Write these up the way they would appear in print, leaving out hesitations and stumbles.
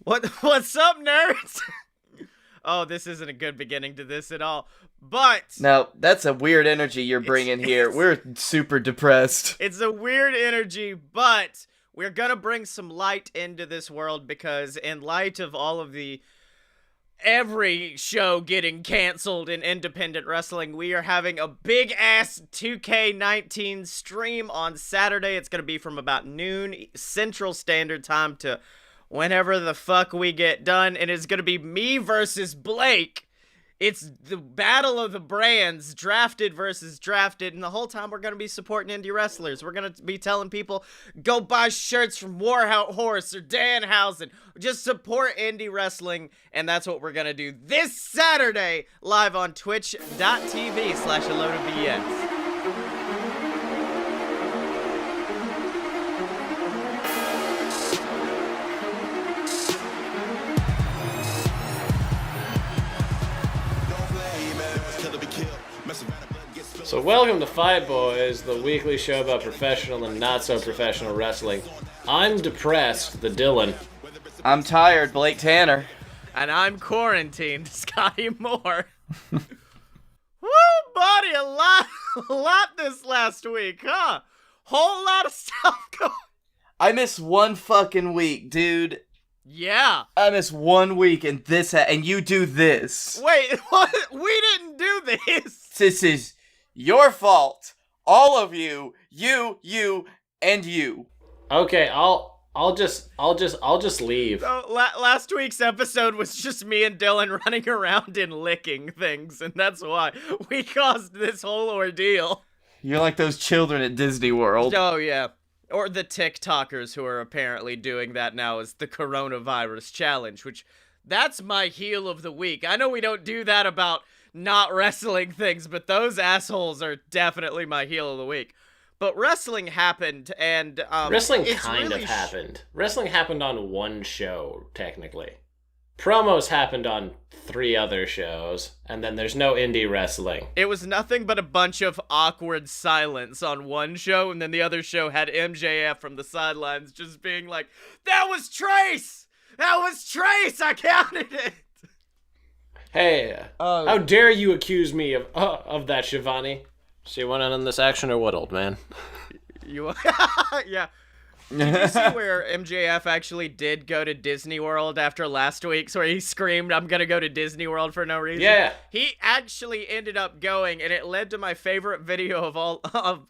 What's up, nerds? Oh, this isn't a good beginning to this at all. But no, that's a weird energy you're bringing here. We're super depressed. It's a weird energy, but we're gonna bring some light into this world because in light of all of every show getting canceled in independent wrestling, we are having a big-ass 2K19 stream on Saturday. It's going to be from about noon Central Standard Time to whenever the fuck we get done, and it's going to be me versus Blake. It's the battle of the brands, drafted versus drafted, and the whole time we're going to be supporting indie wrestlers. We're going to be telling people, go buy shirts from Warhorse or Danhausen. Just support indie wrestling, and that's what we're going to do this Saturday, live on twitch.tv/AloadofVNs. So welcome to Fight Boys, the weekly show about professional and not so professional wrestling. I'm depressed, the Dylan. I'm tired, Blake Tanner. And I'm quarantined, Scottye Moore. Woo, buddy, a lot this last week, huh? Whole lot of stuff going. I missed one fucking week, dude. Yeah. I missed 1 week and and you do this. Wait, what? We didn't do this. This is your fault. All of you, and you. Okay, I'll just leave. So, last week's episode was just me and Dylan running around and licking things, and that's why we caused this whole ordeal. You're like those children at Disney World. Oh, yeah. Or the TikTokers who are apparently doing that now as the coronavirus challenge, which that's my heel of the week. I know we don't do that about not wrestling things, but those assholes are definitely my heel of the week. But wrestling happened, and wrestling kind of happened. Wrestling happened on one show, technically. Promos happened on 3 other shows, and then there's no indie wrestling. It was nothing but a bunch of awkward silence on one show, and then the other show had MJF from the sidelines just being like, "That was Trace! That was Trace! I counted it!" Hey, how dare you accuse me of that, Shivani? So you went on this action or what, old man? Yeah. Did you see where MJF actually did go to Disney World after last week's where he screamed, "I'm gonna go to Disney World for no reason"? Yeah. He actually ended up going, and it led to my favorite video of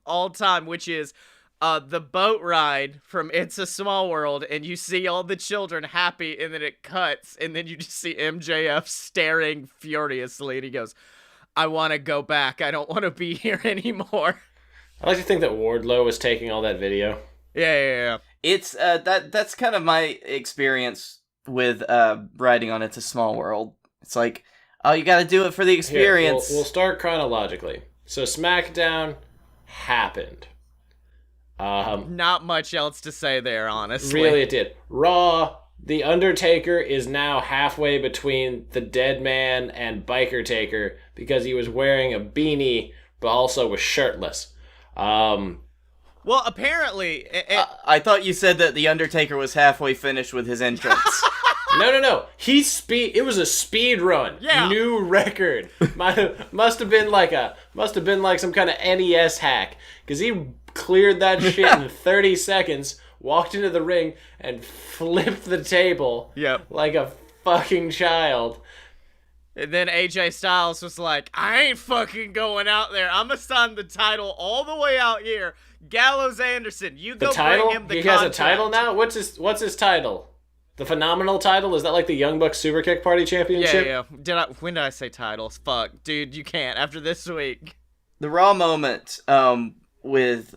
all time, which is the boat ride from It's a Small World, and you see all the children happy, and then it cuts, and then you just see MJF staring furiously, and he goes, "I want to go back. I don't want to be here anymore." I like to think that Wardlow was taking all that video. Yeah. It's that's kind of my experience with riding on It's a Small World. It's like, oh, you got to do it for the experience. Here, we'll start chronologically. So SmackDown happened. Not much else to say there, honestly. Really, it did. Raw, The Undertaker is now halfway between the Dead Man and Biker Taker because he was wearing a beanie, but also was shirtless. Well, apparently... I thought you said that The Undertaker was halfway finished with his entrance. No. It was a speed run. Yeah. New record. Must have been like some kind of NES hack. Because he cleared that shit in 30 seconds, walked into the ring, and flipped the table. Yep. Like a fucking child. And then AJ Styles was like, "I ain't fucking going out there. I'm going to sign the title all the way out here. Gallows Anderson, you go bring him the contract." He has a title now? What's his title? The Phenomenal title? Is that like the Young Bucks Super Kick Party Championship? Yeah. When did I say titles? Fuck. Dude, you can't. After this week. The Raw moment with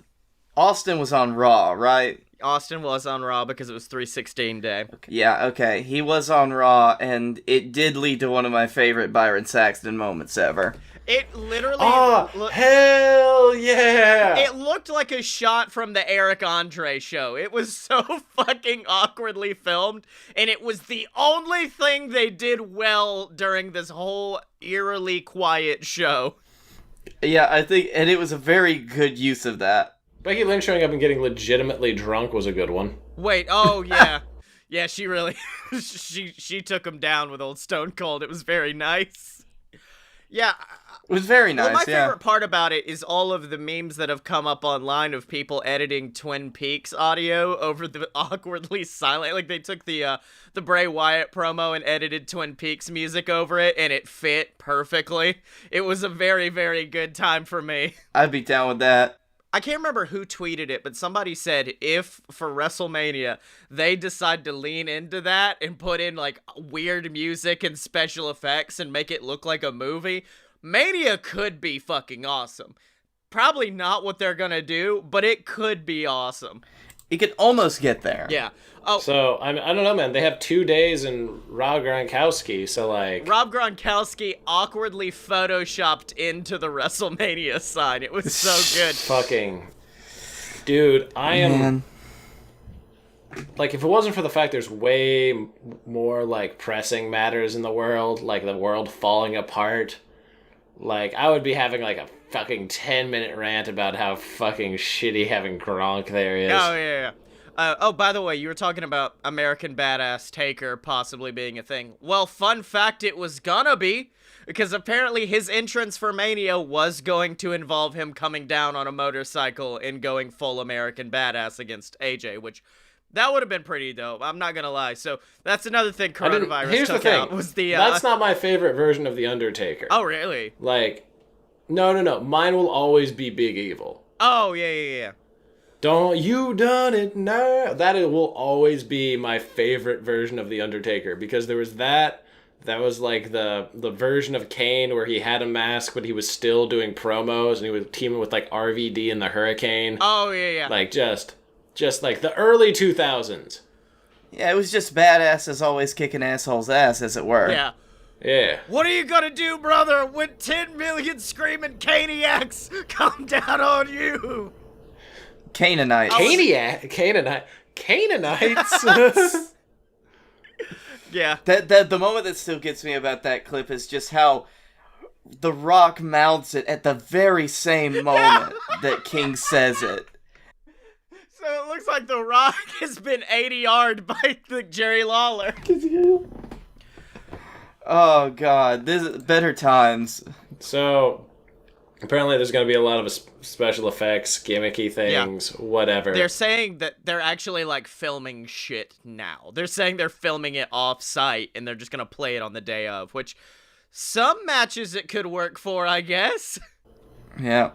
Austin was on Raw, right? Austin was on Raw because it was 316 day. Okay. Yeah, okay. He was on Raw, and it did lead to one of my favorite Byron Saxton moments ever. It literally... hell yeah! It looked like a shot from the Eric Andre show. It was so fucking awkwardly filmed, and it was the only thing they did well during this whole eerily quiet show. Yeah, I think, and it was a very good use of that. Becky Lynch showing up and getting legitimately drunk was a good one. Wait, oh yeah. Yeah, she really, she took him down with old Stone Cold. It was very nice. Yeah. It was very nice, well, my favorite part about it is all of the memes that have come up online of people editing Twin Peaks audio over the awkwardly silent. Like, they took the Bray Wyatt promo and edited Twin Peaks music over it, and it fit perfectly. It was a very, very good time for me. I'd be down with that. I can't remember who tweeted it, but somebody said if for WrestleMania they decide to lean into that and put in like weird music and special effects and make it look like a movie, Mania could be fucking awesome. Probably not what they're gonna do, but it could be awesome. It could almost get there. Yeah. Oh, So, I don't know, man. They have 2 days in Rob Gronkowski, so, like... Rob Gronkowski awkwardly photoshopped into the WrestleMania sign. It was so good. Fucking... Dude, I am... Man. Like, if it wasn't for the fact there's way more, like, pressing matters in the world, like the world falling apart, like, I would be having, like, a fucking 10-minute rant about how fucking shitty having Gronk there is. Oh, yeah. Oh, by the way, you were talking about American Badass Taker possibly being a thing. Well, fun fact, it was gonna be, because apparently his entrance for Mania was going to involve him coming down on a motorcycle and going full American Badass against AJ, which... that would have been pretty dope. I'm not gonna lie. So that's another thing coronavirus Here's took the thing. out was the. That's not my favorite version of the Undertaker. Oh really? Like, no. Mine will always be Big Evil. Oh yeah. Don't you done it now? That will always be my favorite version of the Undertaker, because there was that. That was like the version of Kane where he had a mask but he was still doing promos and he was teaming with like RVD and the Hurricane. Oh yeah. Like just like the early 2000s. Yeah, it was just badasses always kicking assholes' ass, as it were. Yeah. Yeah. What are you gonna do, brother, when 10 million screaming Caniacs come down on you? Canaanite. Canaanites. Yeah. The moment that still gets me about that clip is just how The Rock mouths it at the very same moment that King says it. So it looks like The Rock has been 80-yard by the Jerry Lawler. Oh god, this is better times. So, apparently there's going to be a lot of special effects, gimmicky things, whatever. They're saying that they're actually, like, filming shit now. They're saying they're filming it off-site, and they're just gonna play it on the day of, which some matches it could work for, I guess. Yeah.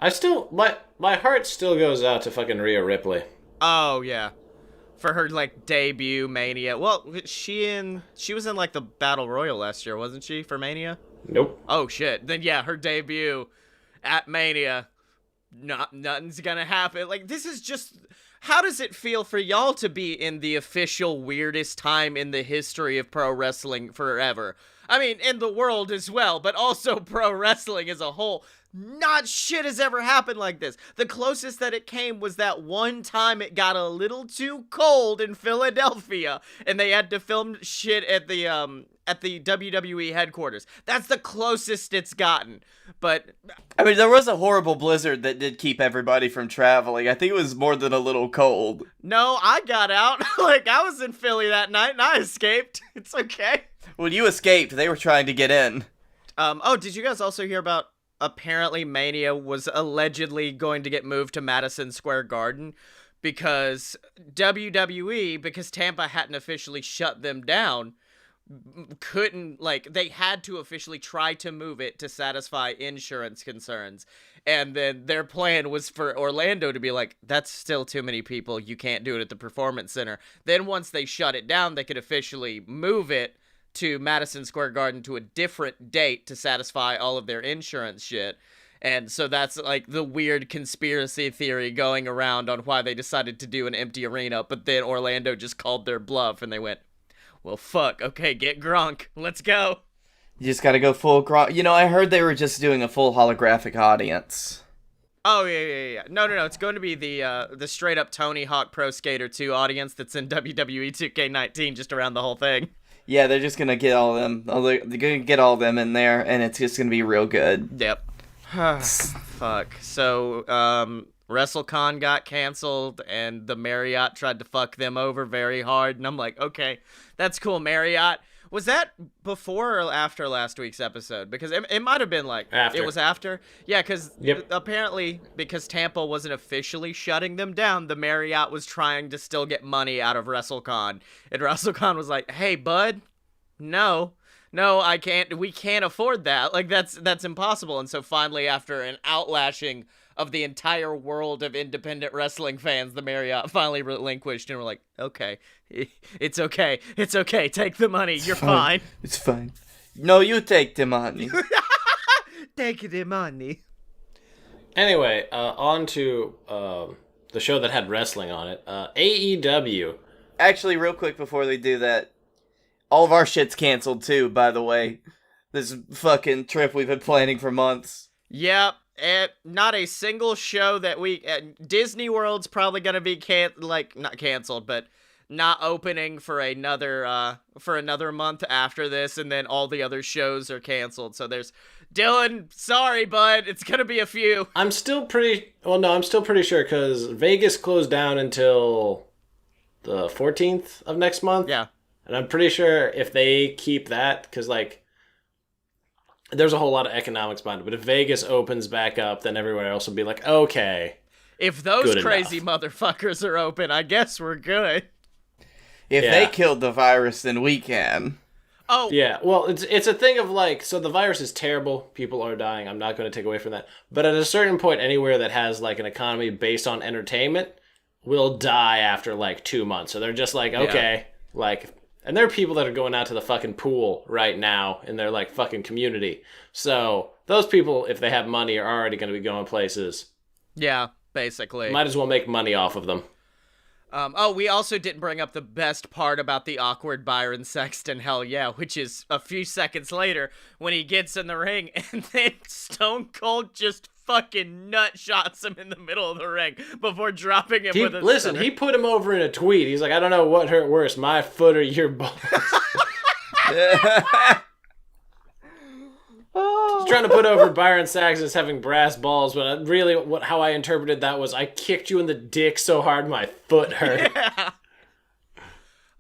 My heart still goes out to fucking Rhea Ripley. Oh, yeah. For her, like, debut Mania. Well, she was in, like, the Battle Royal last year, wasn't she, for Mania? Nope. Oh, shit. Then, yeah, her debut at Mania, nothing's gonna happen. Like, this is just... how does it feel for y'all to be in the official weirdest time in the history of pro wrestling forever? I mean, in the world as well, but also pro wrestling as a whole. Not shit has ever happened like this. The closest that it came was that one time it got a little too cold in Philadelphia, and they had to film shit at the WWE headquarters. That's the closest it's gotten. But I mean, there was a horrible blizzard that did keep everybody from traveling. I think it was more than a little cold. no, I got out. Like, I was in Philly that night, and I escaped. It's okay. When you escaped, they were trying to get in. Oh, did you guys also hear about apparently Mania was allegedly going to get moved to Madison Square Garden because WWE, because Tampa hadn't officially shut them down, couldn't, like, they had to officially try to move it to satisfy insurance concerns. And then their plan was for Orlando to be like, that's still too many people. You can't do it at the Performance Center. Then once they shut it down, they could officially move it to Madison Square Garden to a different date to satisfy all of their insurance shit. And so that's like the weird conspiracy theory going around on why they decided to do an empty arena, but then Orlando just called their bluff and they went, well, fuck, okay, get Gronk, let's go. You just gotta go full Gronk. You know, I heard they were just doing a full holographic audience. Oh, yeah. No, it's going to be the straight-up Tony Hawk Pro Skater 2 audience that's in WWE 2K19 just around the whole thing. Yeah, they're just gonna get all of them. They're gonna get all of them in there, and it's just gonna be real good. Yep. Fuck. So, WrestleCon got canceled, and the Marriott tried to fuck them over very hard. And I'm like, okay, that's cool, Marriott. Was that before or after last week's episode? Because it might have been like after. It was after. Yeah, because Yep. apparently because Tampa wasn't officially shutting them down, the Marriott was trying to still get money out of WrestleCon, and WrestleCon was like, "Hey, bud, no, I can't. We can't afford that. Like that's impossible." And so finally, after an outlashing of the entire world of independent wrestling fans, the Marriott finally relinquished and were like, "Okay, it's okay. It's okay. Take the money. You're fine. It's fine. No, you take the money. Take the money." Anyway, on to the show that had wrestling on it. AEW. Actually, real quick before they do that, all of our shit's canceled too, by the way. This fucking trip we've been planning for months. Yep. Not a single show that we... Disney World's probably going to be not canceled, but not opening for another month after this, and then all the other shows are canceled. So there's... Dylan, sorry, bud. It's going to be a few. I'm still pretty sure because Vegas closed down until the 14th of next month. Yeah. And I'm pretty sure if they keep that, because, like, there's a whole lot of economics behind it, but if Vegas opens back up, then everywhere else will be like, okay. If those Good crazy enough. motherfuckers are open, I guess we're good. If Yeah. they killed the virus, then we can. Oh, Yeah, well, it's a thing of, like, so the virus is terrible. People are dying. I'm not going to take away from that. But at a certain point, anywhere that has, like, an economy based on entertainment will die after, like, 2 months. So they're just like, okay, like... And there are people that are going out to the fucking pool right now in their, like, fucking community. So those people, if they have money, are already going to be going places. yeah, basically. Might as well make money off of them. We also didn't bring up the best part about the awkward Byron Sexton hell yeah, which is a few seconds later when he gets in the ring and then Stone Cold just fucking nut shots him in the middle of the ring before dropping him with a Listen, stunner. he put him over in a tweet. He's like, I don't know what hurt worse, my foot or your balls. He's trying to put over Byron Saxton as having brass balls, but really how I interpreted that was I kicked you in the dick so hard my foot hurt. Yeah.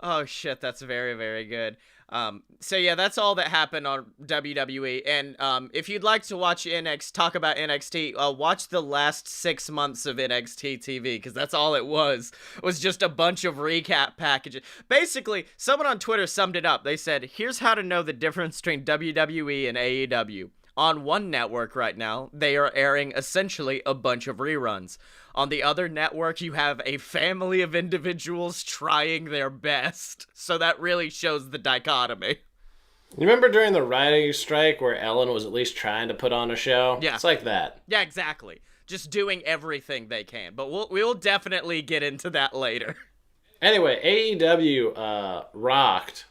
Oh shit, that's very, very good. So yeah, that's all that happened on WWE. And if you'd like to watch talk about NXT, watch the last 6 months of NXT TV, because that's all it was just a bunch of recap packages. Basically, someone on Twitter summed it up. They said, here's how to know the difference between WWE and AEW. On one network right now, they are airing essentially a bunch of reruns. On the other network, you have a family of individuals trying their best. So that really shows the dichotomy. You remember during the writing strike where Ellen was at least trying to put on a show? Yeah. It's like that. Yeah, exactly. Just doing everything they can. But we'll definitely get into that later. Anyway, AEW rocked.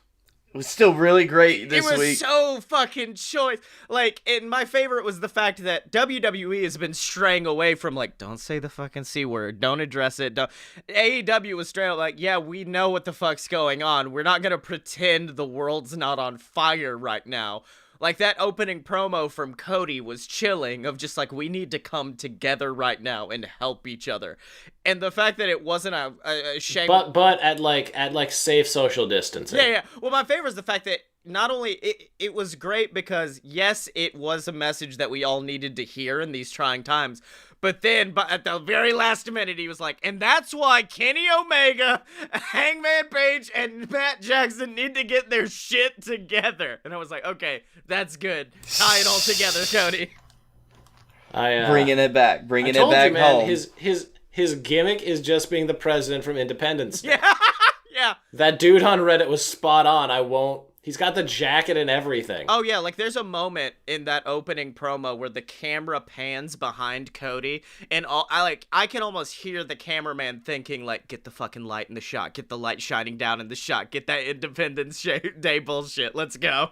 It was still really great this it was week. so fucking choice. Like, and my favorite was the fact that WWE has been straying away from, like, don't say the fucking C word, don't address it. Don't. AEW was straight up like, yeah, we know what the fuck's going on. We're not gonna pretend the world's not on fire right now. Like, that opening promo from Cody was chilling, of just like, we need to come together right now and help each other. And the fact that it wasn't a shame. But at safe social distancing. Yeah. Well, my favorite is the fact that not only it was great because, yes, it was a message that we all needed to hear in these trying times. But then, at the very last minute, he was like, and that's why Kenny Omega, Hangman Page, and Matt Jackson need to get their shit together. And I was like, okay, that's good. Tie it all together, Cody. Bringing it back. Bringing it back home. His gimmick is just being the president from Independence Day. Yeah. Yeah. That dude on Reddit was spot on. He's got the jacket and everything. Oh, yeah, like, there's a moment in that opening promo where the camera pans behind Cody, and I can almost hear the cameraman thinking, like, get the fucking light in the shot, get the light shining down in the shot, get that Independence Day bullshit, let's go.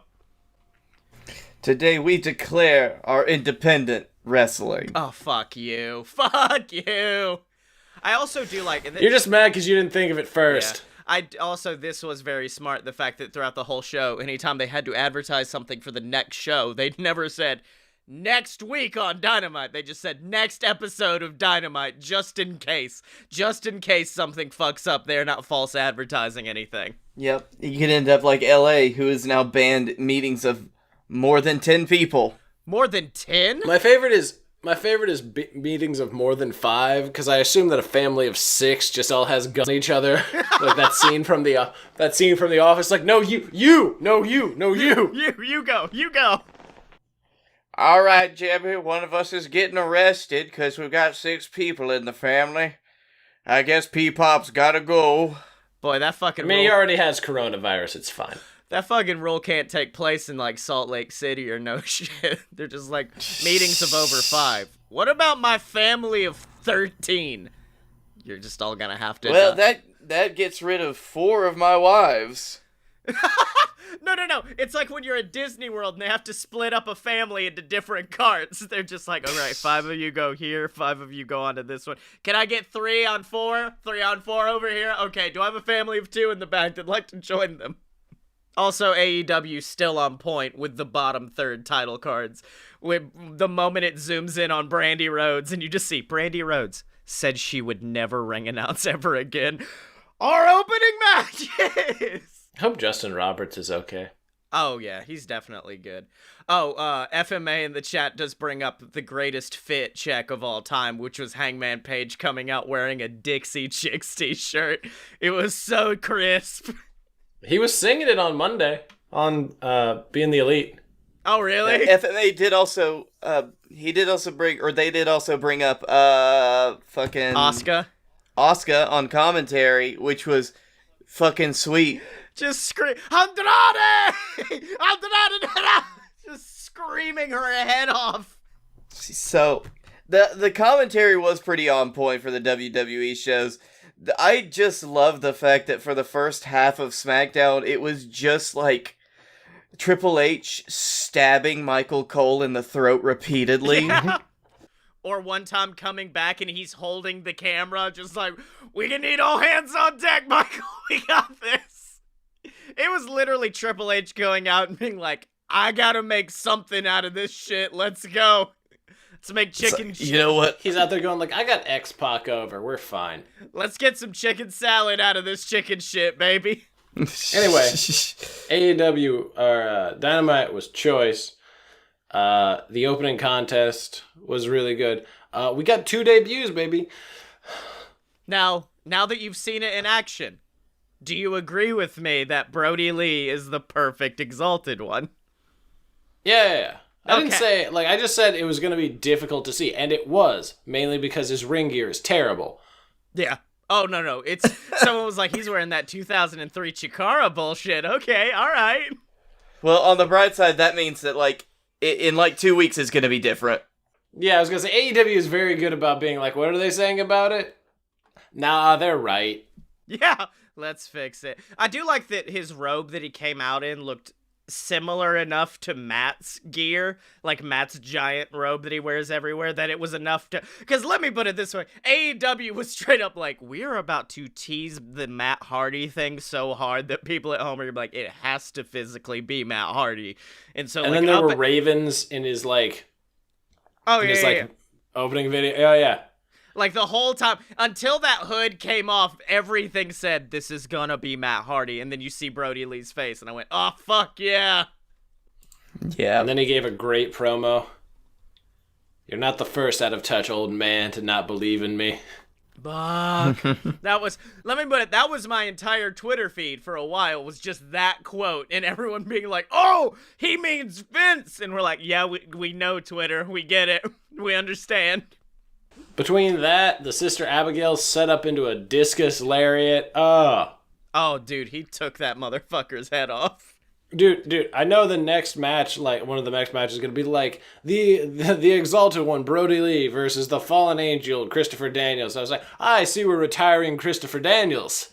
Today we declare our independent wrestling. Oh, fuck you. Fuck you. I also do like... You're just mad because you didn't think of it first. Yeah. This was very smart, the fact that throughout the whole show, anytime they had to advertise something for the next show, they never said, next week on Dynamite. They just said next episode of Dynamite, just in case something fucks up. They're not false advertising anything. Yep, you could end up like LA, who has now banned meetings of more than 10 people. More than 10? My favorite is meetings of more than 5, because I assume that a family of 6 just all has guns on each other. Like that scene from the Office. Like, no, you go. All right, Jebby, one of us is getting arrested because we've got 6 people in the family. I guess P-Pop's gotta go. Boy, that fucking he already has coronavirus. It's fine. That fucking rule can't take place in, like, Salt Lake City or no shit. They're just, like, meetings of over 5. What about my family of 13? You're just all gonna have to... Well, that gets rid of 4 of my wives. No. It's like when you're at Disney World and they have to split up a family into different carts. They're just like, all right, 5 of you go here, 5 of you go onto this one. Can I get 3 on 4? 3 on 4 over here? Okay, do I have a family of 2 in the back that'd like to join them? Also, AEW still on point with the bottom third title cards. With the moment it zooms in on Brandy Rhodes and you just see Brandy Rhodes said she would never ring announce ever again. Our opening match is... I hope Justin Roberts is okay. Oh, yeah, he's definitely good. Oh, FMA in the chat does bring up the greatest fit check of all time, which was Hangman Page coming out wearing a Dixie Chicks t-shirt. It was so crisp. He was singing it on Monday on Being the Elite. Oh, really? FMA did also, they did also bring up, fucking... Asuka on commentary, which was fucking sweet. Just scream, Andrade! Andrade! Just screaming her head off. So, the commentary was pretty on point for the WWE shows. I just love the fact that for the first half of SmackDown, it was just like Triple H stabbing Michael Cole in the throat repeatedly. Yeah. Or one time coming back and he's holding the camera, just like, we need all hands on deck, Michael. We got this. It was literally Triple H going out and being like, I gotta make something out of this shit. Let's go. Let's make chicken shit. You know what? He's out there going like, I got X-Pac over. We're fine. Let's get some chicken salad out of this chicken shit, baby. Anyway, AEW, or Dynamite was choice. The opening contest was really good. We got 2 debuts, baby. Now that you've seen it in action, do you agree with me that Brodie Lee is the perfect Exalted one? Yeah. I didn't say, I just said it was going to be difficult to see, and it was, mainly because his ring gear is terrible. Yeah. Oh, no. It's, someone was like, he's wearing that 2003 Chikara bullshit. Okay, all right. Well, on the bright side, that means that, in 2 weeks, it's going to be different. Yeah, I was going to say, AEW is very good about being like, what are they saying about it? Nah, they're right. Yeah, let's fix it. I do like that his robe that he came out in looked similar enough to Matt's gear, like Matt's giant robe that he wears everywhere, that it was enough to... Because let me put it this way, AEW was straight up like, we're about to tease the Matt Hardy thing so hard that people at home are like, it has to physically be Matt Hardy. And then there were ravens in his, opening video. Oh, yeah. Like, the whole time, until that hood came off, everything said, this is gonna be Matt Hardy. And then you see Brodie Lee's face, and I went, oh, fuck yeah. Yeah. And then he gave a great promo. You're not the first out of touch old man to not believe in me. Fuck. That was my entire Twitter feed for a while, was just that quote, and everyone being like, oh, he means Vince. And we're like, yeah, we know, Twitter. We get it. We understand. Between that, the Sister Abigail set up into a discus lariat. Oh, dude, he took that motherfucker's head off. Dude, I know the next match, one of the next matches is going to be the Exalted one, Brodie Lee versus the Fallen Angel, Christopher Daniels. I was like, I see we're retiring Christopher Daniels.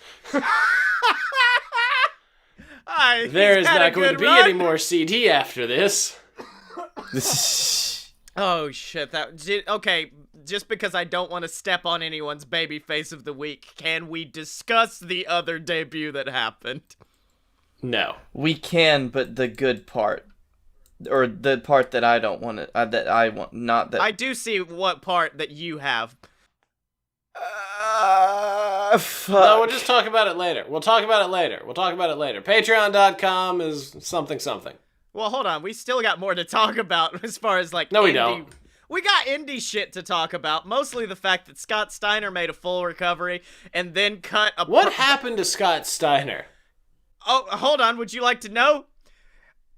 There is not going to be any more CD after this. Oh, shit. Okay, just because I don't want to step on anyone's babyface of the week, can we discuss the other debut that happened? No. We can, but the good part. or the part that I don't want to, that I want, not that. I do see what part that you have. Fuck. No, we'll just talk about it later. We'll talk about it later. Patreon.com is something. Well, hold on. We still got more to talk about as far as, like, No, we indie... don't. We got indie shit to talk about. Mostly the fact that Scott Steiner made a full recovery and then cut a... What happened to Scott Steiner? Oh, hold on. Would you like to know?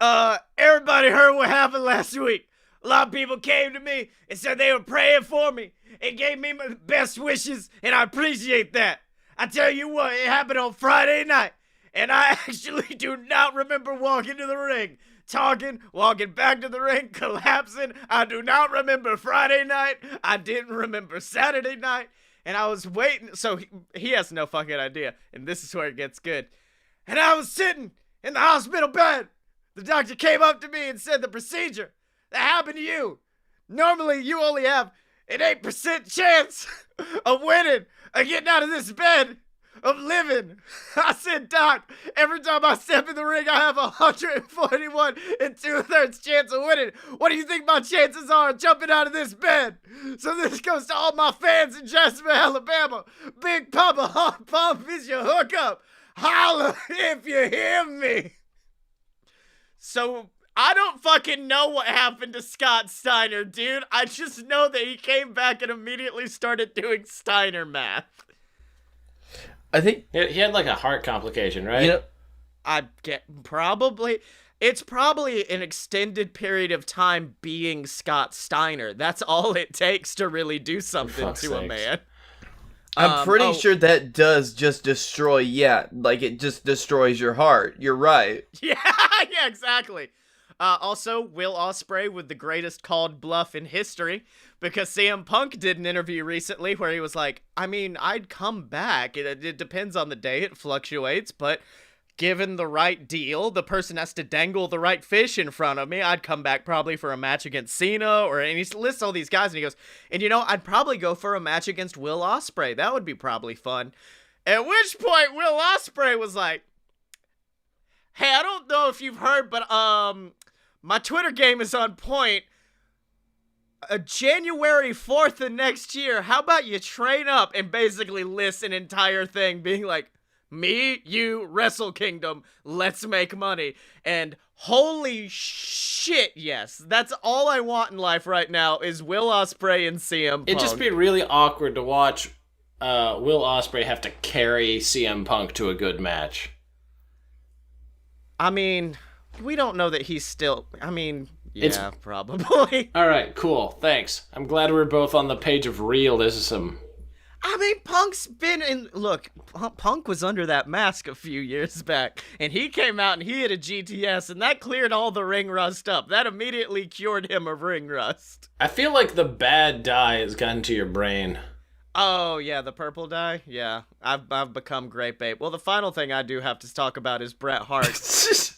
Everybody heard what happened last week. A lot of people came to me and said they were praying for me and gave me my best wishes, and I appreciate that. I tell you what, it happened on Friday night, and I actually do not remember walking to the ring, talking, walking back to the ring, collapsing. I do not remember Friday night. I didn't remember Saturday night, and I was waiting. So he has no fucking idea, and this is where it gets good. And I was sitting in the hospital bed. The doctor came up to me and said the procedure that happened to you. Normally, you only have an 8% chance of winning, of getting out of this bed, of living. I said, Doc, every time I step in the ring, I have 141 and 2/3 chance of winning. What do you think my chances are of jumping out of this bed? So this goes to all my fans in Jasper, Alabama. Big Papa Hot Pump is your hookup. Holla if you hear me. So... I don't fucking know what happened to Scott Steiner, dude. I just know that he came back and immediately started doing Steiner math. I think He had like a heart complication, right? you know. I get probably... It's probably an extended period of time being Scott Steiner. That's all it takes to really do something to a man. I'm pretty sure that does just destroy. Yeah, like it just destroys your heart. You're right. Yeah, yeah, exactly. Also, Will Ospreay with the greatest called bluff in history, because CM Punk did an interview recently where he was like, I mean, I'd come back. It depends on the day. It fluctuates, but given the right deal, the person has to dangle the right fish in front of me. I'd come back probably for a match against Cena, and he lists all these guys, and he goes, and you know, I'd probably go for a match against Will Ospreay. That would be probably fun. At which point, Will Ospreay was like, hey, I don't know if you've heard, but, my Twitter game is on point. January 4th of next year, how about you train up and basically list an entire thing being like, me, you, Wrestle Kingdom, let's make money. And holy shit, yes. That's all I want in life right now is Will Ospreay and CM Punk. It'd just be really awkward to watch Will Ospreay have to carry CM Punk to a good match. I mean... We don't know that he's still... I mean, yeah, probably. All right, cool. Thanks. I'm glad we're both on the page of realism. I mean, Punk's been in... Look, Punk was under that mask a few years back, and he came out and he hit a GTS, and that cleared all the ring rust up. That immediately cured him of ring rust. I feel like the bad dye has gotten to your brain. Oh, yeah, the purple dye? Yeah, I've become great bait. Well, the final thing I do have to talk about is Bret Hart.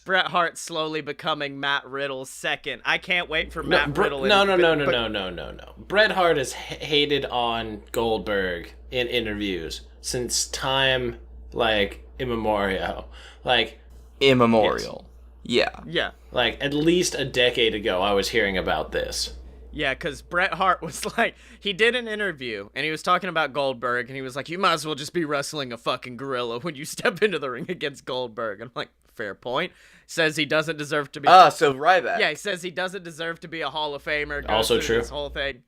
Bret Hart slowly becoming Matt Riddle's second. I can't wait for Matt Riddle. No. Bret Hart is hated on Goldberg in interviews since time, like, immemorial. Like... Immemorial. Yes. Yeah. Like, at least a decade ago, I was hearing about this. Yeah, because Bret Hart was like, he did an interview, and he was talking about Goldberg, and he was like, you might as well just be wrestling a fucking gorilla when you step into the ring against Goldberg. And I'm like, fair point. Says he doesn't deserve to be... So Ryback. Yeah, he says he doesn't deserve to be a Hall of Famer. Also true. This whole thing.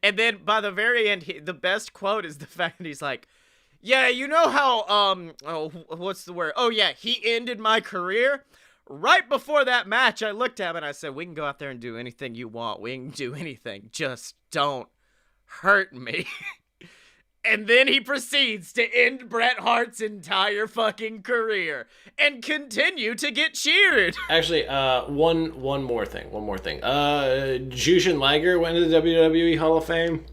And then, by the very end, the best quote is the fact that he's like, yeah, you know how, what's the word? Oh, yeah, he ended my career? Right before that match, I looked at him and I said, we can go out there and do anything you want. We can do anything. Just don't hurt me. And then he proceeds to end Bret Hart's entire fucking career and continue to get cheered. Actually, one more thing. Jushin Liger went to the WWE Hall of Fame.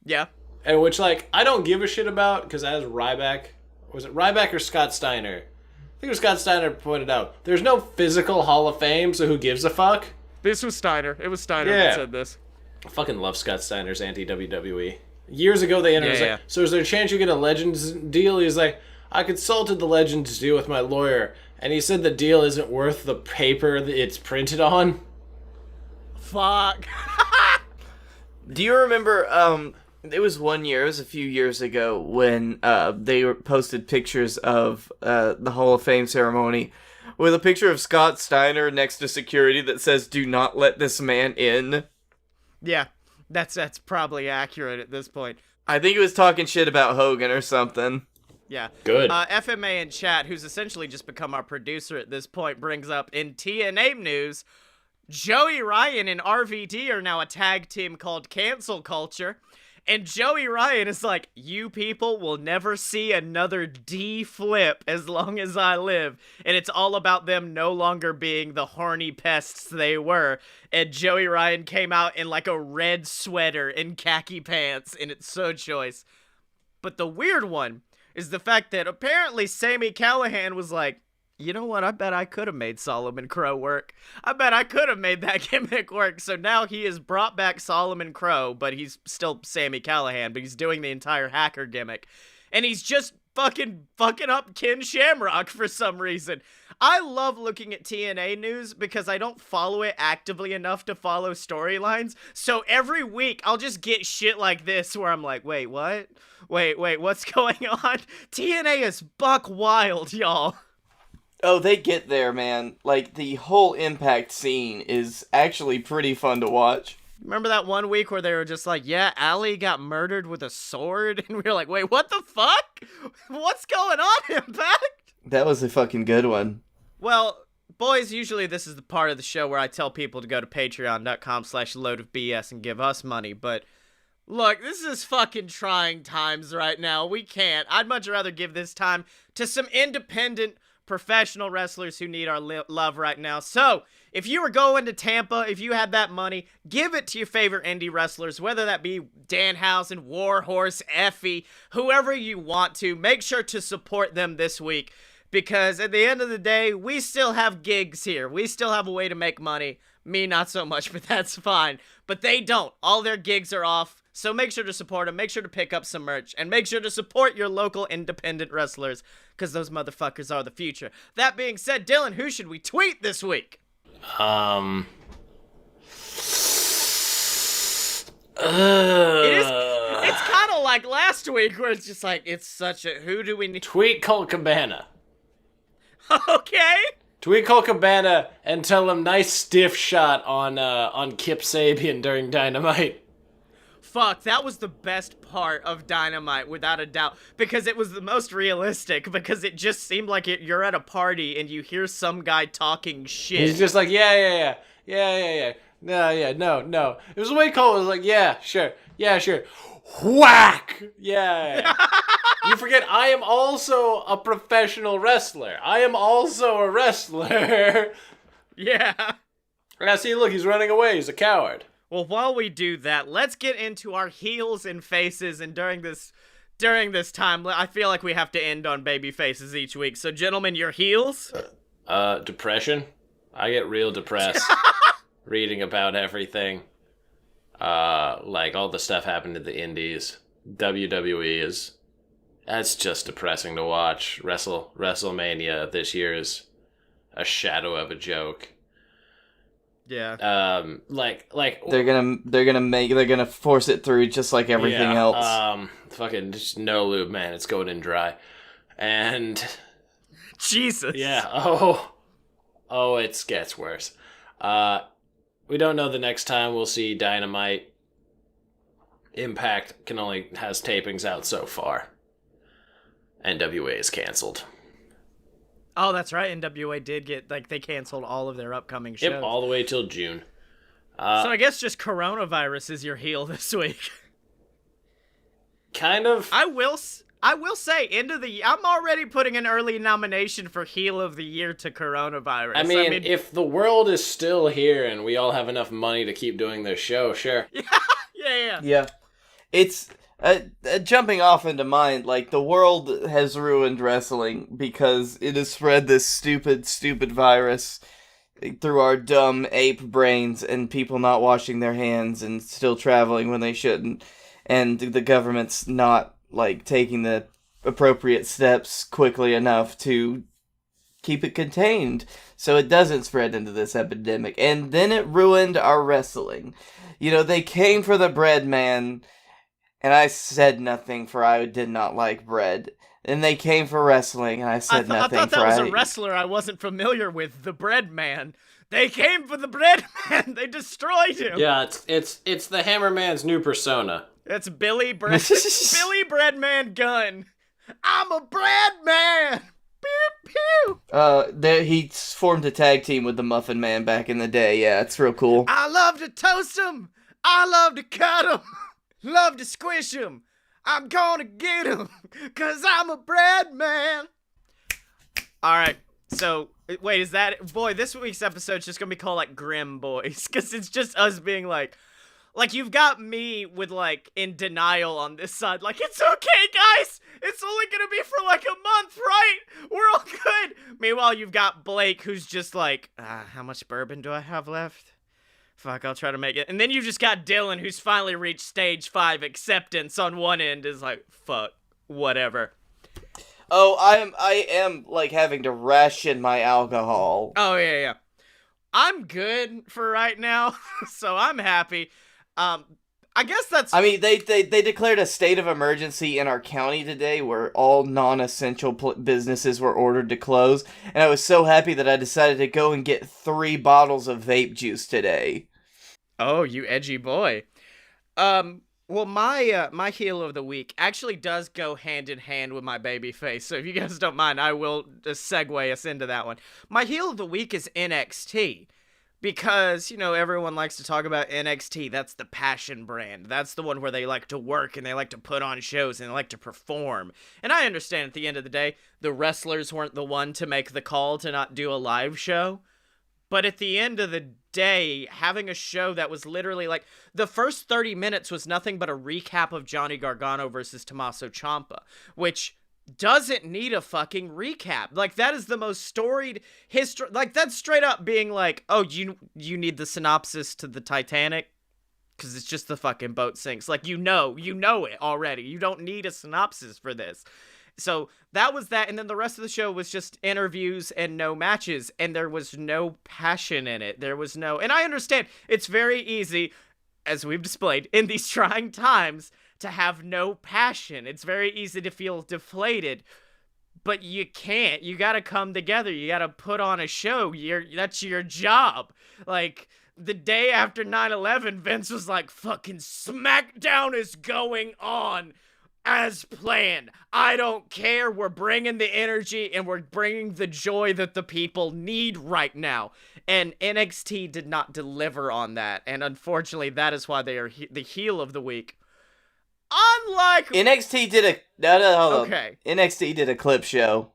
Yeah. And which, like, I don't give a shit about, because as Ryback... Was it Ryback or Scott Steiner? I think it was Scott Steiner pointed out. There's no physical Hall of Fame, so who gives a fuck? This was Steiner. It was Steiner that said this. I fucking love Scott Steiner's anti-WWE. Years ago, they entered. Like, so is there a chance you get a Legends deal? He's like, I consulted the Legends deal with my lawyer, and he said the deal isn't worth the paper that it's printed on. fuck. Do you remember, it was a few years ago, when posted pictures of the Hall of Fame ceremony with a picture of Scott Steiner next to security that says, "Do not let this man in"? Yeah, that's probably accurate at this point. I think he was talking shit about Hogan or something. Yeah. Good. FMA in chat, who's essentially just become our producer at this point, brings up, in TNA news, Joey Ryan and RVD are now a tag team called Cancel Culture. And Joey Ryan is like, you people will never see another D flip as long as I live. And it's all about them no longer being the horny pests they were. And Joey Ryan came out in like a red sweater and khaki pants, and it's so choice. But the weird one is the fact that apparently Sami Callihan was like, you know what, I bet I could have made Solomon Crow work. I bet I could have made that gimmick work. So now he has brought back Solomon Crow, but he's still Sami Callihan, but he's doing the entire hacker gimmick. And he's just fucking up Ken Shamrock for some reason. I love looking at TNA news because I don't follow it actively enough to follow storylines. So every week I'll just get shit like this where I'm like, wait, what? Wait, what's going on? TNA is buck wild, y'all. Oh, they get there, man. Like, the whole Impact scene is actually pretty fun to watch. Remember that one week where they were just like, yeah, Ali got murdered with a sword? And we were like, wait, what the fuck? What's going on, Impact? That was a fucking good one. Well, boys, usually this is the part of the show where I tell people to go to patreon.com/loadofbs and give us money, but look, this is fucking trying times right now. We can't. I'd much rather give this time to some independent professional wrestlers who need our love right now. So, if you were going to Tampa, if you had that money, give it to your favorite indie wrestlers, whether that be Danhausen, Warhorse, Effie, whoever you want to. Make sure to support them this week, because at the end of the day, we still have gigs here. We still have a way to make money. Me, not so much, but that's fine. But they don't. All their gigs are off. So make sure to support them, make sure to pick up some merch, and make sure to support your local independent wrestlers, because those motherfuckers are the future. That being said, Dylan, who should we tweet this week? It's kind of like last week, where it's just like, it's such a, who do we need? Tweet Colt Cabana. Okay. Tweet Colt Cabana and tell him nice stiff shot on Kip Sabian during Dynamite. Fuck, that was the best part of Dynamite, without a doubt, because it was the most realistic, because it just seemed like you're at a party and you hear some guy talking shit. He's just like, yeah. No. It was the way Cole was like, yeah, sure. Whack! Yeah. You forget, I am also a professional wrestler. I am also a wrestler. Yeah. Now see, look, he's running away. He's a coward. Well, while we do that, let's get into our heels and faces, and during this time, I feel like we have to end on baby faces each week. So, gentlemen, your heels? Depression. I get real depressed reading about everything. Like all the stuff happened to the indies. WWE that's just depressing to watch. WrestleMania this year is a shadow of a joke. Yeah. Like they're gonna force it through just like everything else. Fucking just no lube, man. It's going in dry. And Jesus. Yeah. Oh, it gets worse. We don't know the next time we'll see Dynamite. Impact has tapings out so far. NWA is canceled. Oh, that's right. NWA did get, they canceled all of their upcoming shows. Yep, all the way till June. So I guess just coronavirus is your heel this week. Kind of. I will say, I'm already putting an early nomination for heel of the year to coronavirus. I mean, if the world is still here and we all have enough money to keep doing this show, sure. Yeah. It's... jumping off into mine, the world has ruined wrestling because it has spread this stupid virus through our dumb ape brains and people not washing their hands and still traveling when they shouldn't, and the government's not, taking the appropriate steps quickly enough to keep it contained so it doesn't spread into this epidemic. And then it ruined our wrestling. You know, they came for the bread man, and I said nothing, for I did not like bread. And they came for wrestling, and I said nothing. I thought that was a wrestler I wasn't familiar with, the bread man. They came for the bread man. They destroyed him. Yeah, it's the Hammerman's new persona. It's Billy Breadman Gunn. I'm a bread man. Pew pew. He formed a tag team with the Muffin Man back in the day. Yeah, it's real cool. I love to toast him. I love to cut him. Love to squish him. I'm gonna get him, 'cause I'm a bread man. All right, so, wait, is that... Boy, this week's episode's just gonna be called, like, Grim Boys, because it's just us being like, you've got me with, like, in denial on this side. Like, it's okay, guys! It's only gonna be for, like, a month, right? We're all good! Meanwhile, you've got Blake, who's just like, how much bourbon do I have left? Fuck, I'll try to make it. And then you just got Dylan, who's finally reached stage 5 acceptance on one end, is like, fuck, whatever. Oh, I am, like, having to ration my alcohol. Oh, yeah. I'm good for right now, so I'm happy. I guess that's... I mean, they declared a state of emergency in our county today where all non-essential businesses were ordered to close, and I was so happy that I decided to go and get 3 bottles of vape juice today. Oh, you edgy boy. Well, my heel of the week actually does go hand in hand with my baby face, so if you guys don't mind, I will just segue us into that one. My heel of the week is NXT. Because, you know, everyone likes to talk about NXT. That's the passion brand. That's the one where they like to work and they like to put on shows and they like to perform. And I understand at the end of the day, the wrestlers weren't the one to make the call to not do a live show. But at the end of the day, having a show that was literally like, the first 30 minutes was nothing but a recap of Johnny Gargano versus Tommaso Ciampa, which doesn't need a fucking recap. Like, that is the most storied history. Like, that's straight up being like, oh, you need the synopsis to the Titanic? Because it's just the fucking boat sinks. Like, you know it already. You don't need a synopsis for this. So that was that, and then the rest of the show was just interviews and no matches, and there was no passion in it. There was no... And I understand, it's very easy, as we've displayed, in these trying times, to have no passion. It's very easy to feel deflated, but you can't. You gotta come together. You gotta put on a show. That's your job. Like, the day after 9/11, Vince was like, fucking SmackDown is going on as planned. I don't care. We're bringing the energy and we're bringing the joy that the people need right now. And NXT did not deliver on that. And unfortunately, that is why they are the heel of the week. Unlike NXT did a hold okay. on. NXT did a clip show.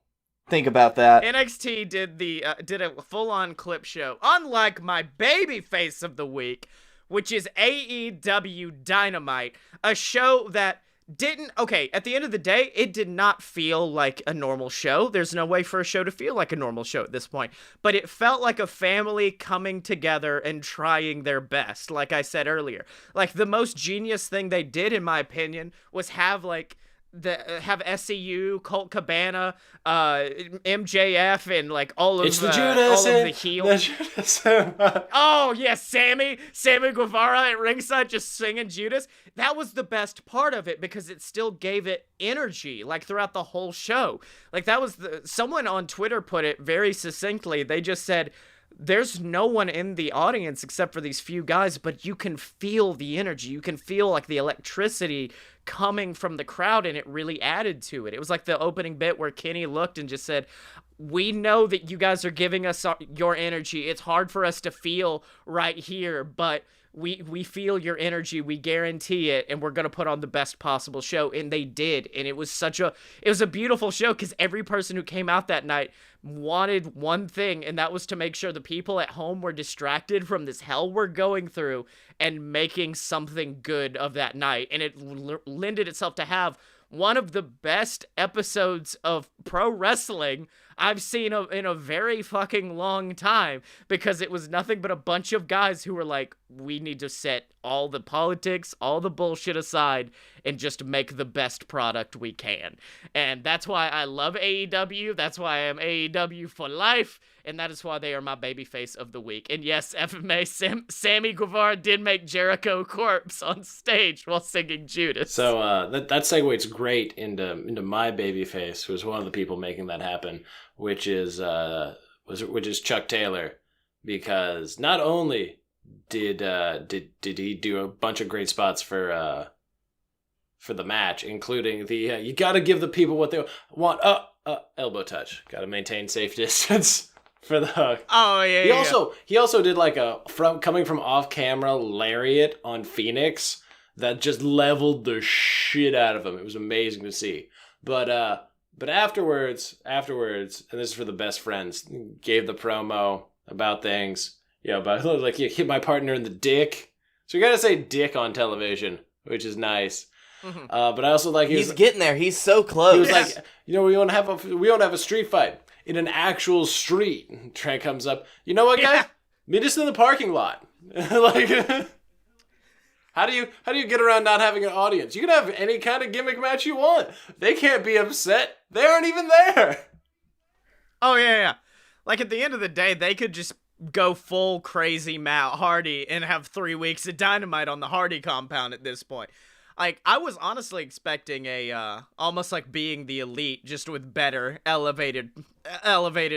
Think about that. NXT did a full-on clip show. Unlike my baby face of the week, which is AEW Dynamite, a show that didn't... Okay, at the end of the day, it did not feel like a normal show. There's no way for a show to feel like a normal show at this point. But it felt like a family coming together and trying their best, like I said earlier. Like, the most genius thing they did, in my opinion, was have, like... have SCU, Colt Cabana, MJF, and like all of the heels. Oh yeah, Sammy Guevara at ringside just singing Judas. That was the best part of it because it still gave it energy, like throughout the whole show. Like that was someone on Twitter put it very succinctly. They just said, there's no one in the audience except for these few guys, but you can feel the energy. You can feel like the electricity coming from the crowd, and it really added to it. It was like the opening bit where Kenny looked and just said, we know that you guys are giving us your energy. It's hard for us to feel right here, but we feel your energy. We guarantee it, and we're going to put on the best possible show. And they did. And it was a beautiful show because every person who came out that night wanted one thing, and that was to make sure the people at home were distracted from this hell we're going through and making something good of that night. And it lended itself to have one of the best episodes of pro wrestling I've seen in a very fucking long time, because it was nothing but a bunch of guys who were like, we need to set all the politics, all the bullshit aside, and just make the best product we can. And that's why I love AEW. That's why I am AEW for life. And that is why they are my babyface of the week. And yes, FMA, Sammy Guevara did make Jericho corpse on stage while singing Judas. So that segues great into my babyface, who was one of the people making that happen, which is Chuck Taylor, because not only did he do a bunch of great spots for the match, including the you got to give the people what they want, elbow touch, got to maintain safe distance. For the hook. Oh yeah. He also did like coming from off camera lariat on Phoenix that just leveled the shit out of him. It was amazing to see. But afterwards, and this is for the best friends, gave the promo about things. About like you hit my partner in the dick. So you gotta say dick on television, which is nice. Mm-hmm. But I also like he's getting there. He's so close. He was like, we want to have a street fight. In an actual street. Trent comes up. You know what, guys? Meet us in the parking lot. Like, how do you get around not having an audience? You can have any kind of gimmick match you want. They can't be upset. They aren't even there. Oh yeah. Like at the end of the day, they could just go full crazy Matt Hardy and have 3 weeks of Dynamite on the Hardy compound at this point. Like, I was honestly expecting almost like being the Elite, just with better, elevated,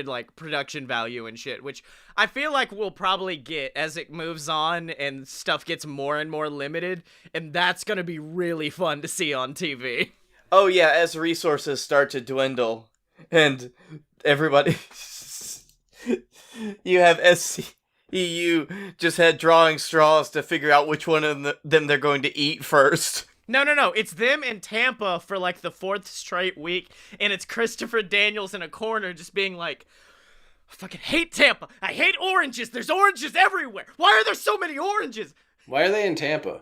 like, production value and shit, which I feel like we'll probably get as it moves on and stuff gets more and more limited, and that's gonna be really fun to see on TV. Oh yeah, as resources start to dwindle, and everybody... you have SCEU just had drawing straws to figure out which one of them they're going to eat first. No. It's them in Tampa for like the 4th straight week, and it's Christopher Daniels in a corner just being like, I fucking hate Tampa. I hate oranges. There's oranges everywhere. Why are there so many oranges? Why are they in Tampa?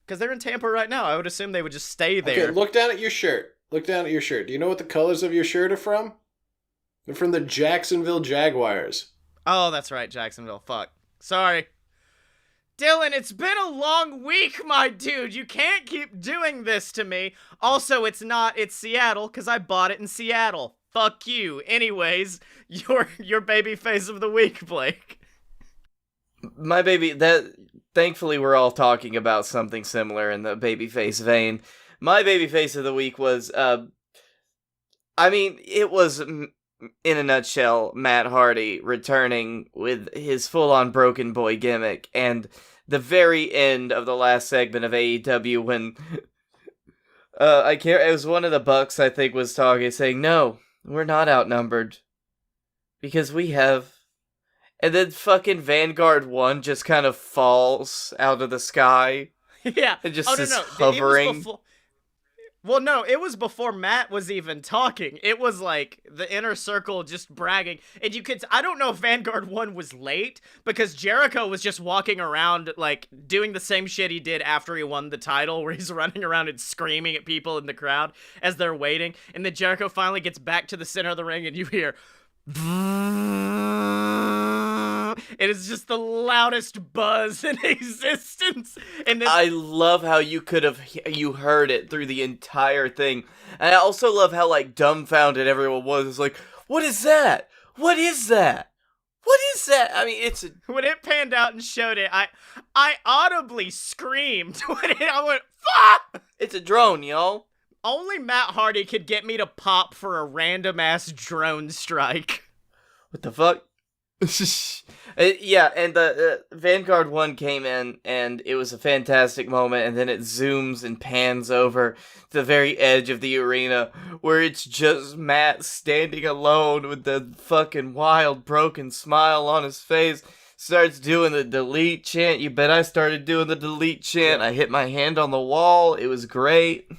Because they're in Tampa right now. I would assume they would just stay there. Okay, look down at your shirt. Do you know what the colors of your shirt are from? They're from the Jacksonville Jaguars. Oh, that's right, Jacksonville. Fuck. Sorry. Dylan, it's been a long week, my dude. You can't keep doing this to me. Also, it's Seattle, because I bought it in Seattle. Fuck you. Anyways, your baby face of the week, Blake. My baby, thankfully we're all talking about something similar in the babyface vein. My babyface of the week was, it was, in a nutshell, Matt Hardy returning with his full-on broken boy gimmick, and the very end of the last segment of AEW when, it was one of the Bucks, I think, was talking, saying, no, we're not outnumbered, because we have... And then fucking Vanguard-1 just kind of falls out of the sky. Yeah. And just is hovering. Well, no, it was before Matt was even talking. It was like the inner circle just bragging. And I don't know if Vanguard-1 was late, because Jericho was just walking around, like, doing the same shit he did after he won the title, where he's running around and screaming at people in the crowd as they're waiting. And then Jericho finally gets back to the center of the ring, and you hear... It is just the loudest buzz in existence. And then I love how you heard it through the entire thing. And I also love how, like, dumbfounded everyone was. It's like, what is that? What is that? What is that? I mean, when it panned out and showed it, I audibly screamed I went, fuck! It's a drone, y'all. Only Matt Hardy could get me to pop for a random-ass drone strike. What the fuck? Yeah, and the Vanguard-1 came in, and it was a fantastic moment, and then it zooms and pans over to the very edge of the arena, where it's just Matt standing alone with the fucking wild, broken smile on his face, starts doing the delete chant. You bet I started doing the delete chant. I hit my hand on the wall. It was great.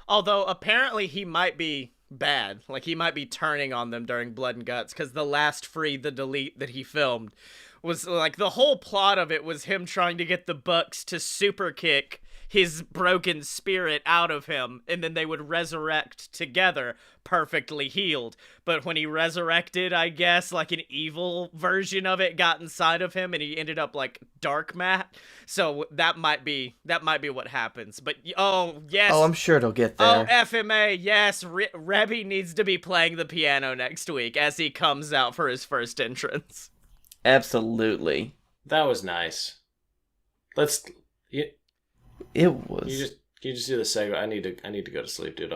Although, apparently, he might be bad. Like, he might be turning on them during Blood and Guts, because the last Free the Delete that he filmed was, like, the whole plot of it was him trying to get the Bucks to super kick his broken spirit out of him, and then they would resurrect together, perfectly healed. But when he resurrected, I guess, like an evil version of it got inside of him, and he ended up like Dark Matt. So that might be what happens. But oh yes, Oh, I'm sure it'll get there. oh FMA, yes, Rebby needs to be playing the piano next week as he comes out for his first entrance. Absolutely. That was nice. It was. You just do the segment. I need to go to sleep, dude.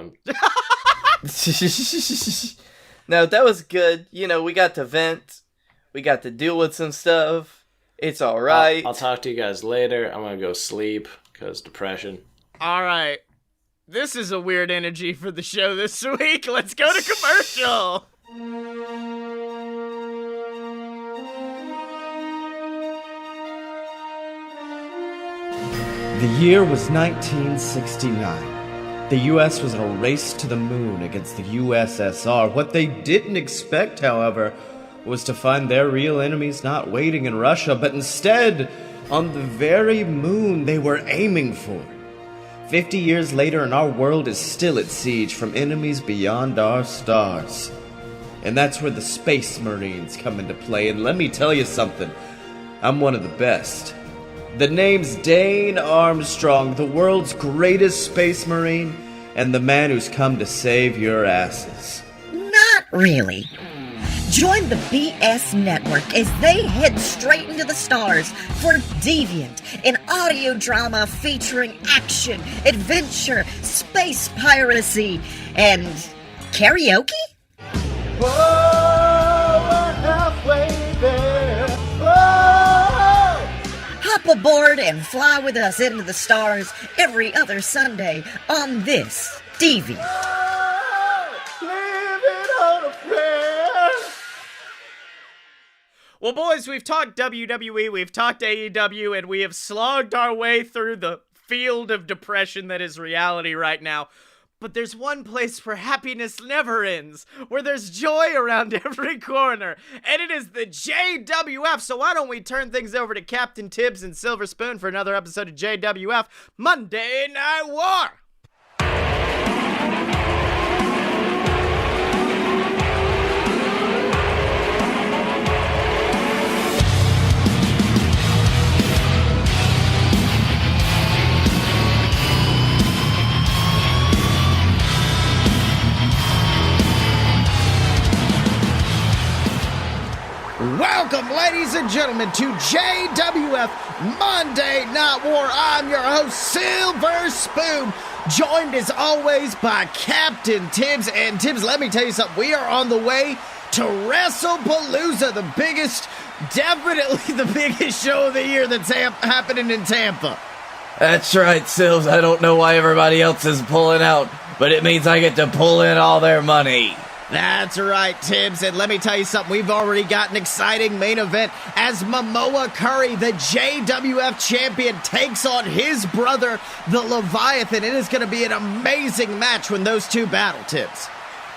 No, that was good. You know, we got to vent. We got to deal with some stuff. It's all right. I'll talk to you guys later. I'm gonna go sleep because depression. All right. This is a weird energy for the show this week. Let's go to commercial. The year was 1969. The U.S. was in a race to the moon against the USSR. What they didn't expect, however, was to find their real enemies not waiting in Russia, but instead on the very moon they were aiming for. 50 years later, and our world is still at siege from enemies beyond our stars. And that's where the Space Marines come into play, and let me tell you something, I'm one of the best. The name's Dane Armstrong, the world's greatest Space Marine, and the man who's come to save your asses. Not really. Join the BS Network as they head straight into the stars for Deviant, an audio drama featuring action, adventure, space piracy, and karaoke? Whoa, we're halfway there. Whoa! Hop aboard and fly with us into the stars every other Sunday on this Deviant. Living on a prayer. Well, boys, we've talked WWE, we've talked AEW, and we have slogged our way through the field of depression that is reality right now. But there's one place where happiness never ends, where there's joy around every corner, and it is the JWF. So why don't we turn things over to Captain Tibbs and Silver Spoon for another episode of JWF Monday Night War. Welcome, ladies and gentlemen, to JWF Monday Night War. I'm your host, Silver Spoon, joined as always by Captain Tibbs. And Tibbs, let me tell you something. We are on the way to Wrestlepalooza, the biggest, definitely the biggest show of the year that's happening in Tampa. That's right, Sills. I don't know why everybody else is pulling out, but it means I get to pull in all their money. That's right, Tibbs, and let me tell you something, we've already got an exciting main event as Momoa Curry, the JWF champion, takes on his brother, the Leviathan. It is going to be an amazing match when those two battle, Tibbs.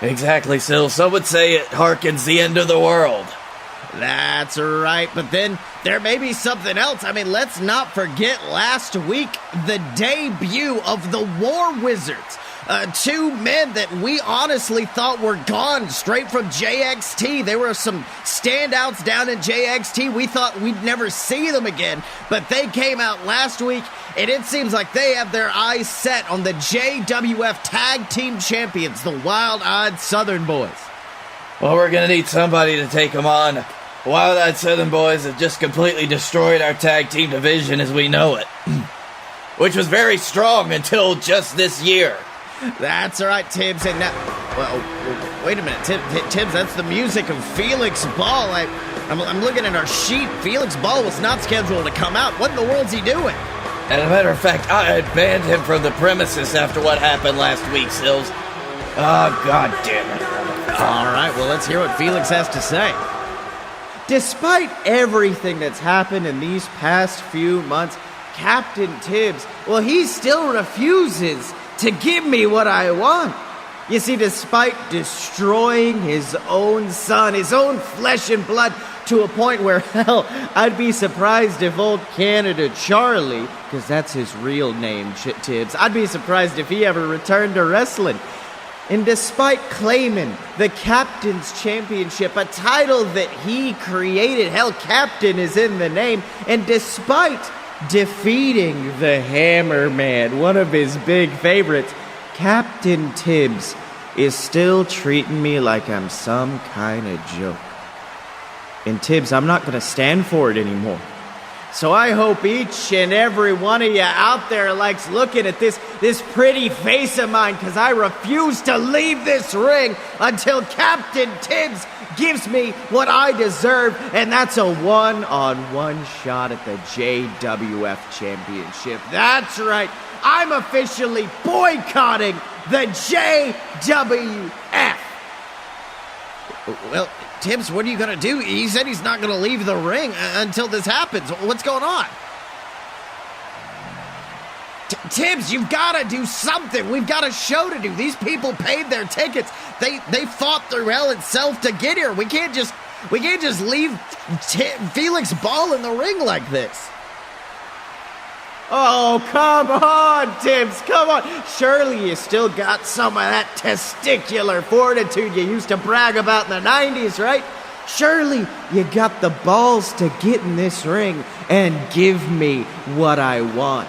Exactly, Sills. Some would say it harkens the end of the world. That's right, but then there may be something else. I mean, let's not forget last week, the debut of the War Wizards. Two men that we honestly thought were gone straight from JXT. There were some standouts down in JXT. We thought we'd never see them again, but they came out last week, and it seems like they have their eyes set on the JWF Tag Team Champions, the Wild-Eyed Southern Boys. Well, we're going to need somebody to take them on. Wild-Eyed Southern Boys have just completely destroyed our tag team division as we know it, which was very strong until just this year. That's right, Tibbs. And now, well, wait a minute, Tibbs. That's the music of Felix Ball. I'm looking at our sheet. Felix Ball was not scheduled to come out. What in the world's he doing? As a matter of fact, I had banned him from the premises after what happened last week, Sills. Oh, God damn it. All right, well, let's hear what Felix has to say. Despite everything that's happened in these past few months, Captain Tibbs, well, he still refuses to give me what I want. You see, despite destroying his own son, his own flesh and blood, to a point where, hell, I'd be surprised if old Canada Charlie, because that's his real name, Tibbs, I'd be surprised if he ever returned to wrestling. And despite claiming the Captain's Championship, a title that he created, hell, Captain is in the name, and despite defeating the Hammerman, one of his big favorites, Captain Tibbs is still treating me like I'm some kind of joke. And Tibbs, I'm not going to stand for it anymore. So I hope each and every one of you out there likes looking at this pretty face of mine, because I refuse to leave this ring until Captain Tibbs gives me what I deserve, and that's a one-on-one shot at the JWF Championship. That's right, I'm officially boycotting the JWF. Well, Tibbs, what are you going to do? He said he's not going to leave the ring until this happens. What's going on? Tibbs, you've got to do something. We've got a show to do. These people paid their tickets. They fought through hell itself to get here. We can't just leave Felix Ball in the ring like this. Oh, come on, Tibbs, come on. Surely you still got some of that testicular fortitude you used to brag about in the 90s, right? Surely you got the balls to get in this ring and give me what I want.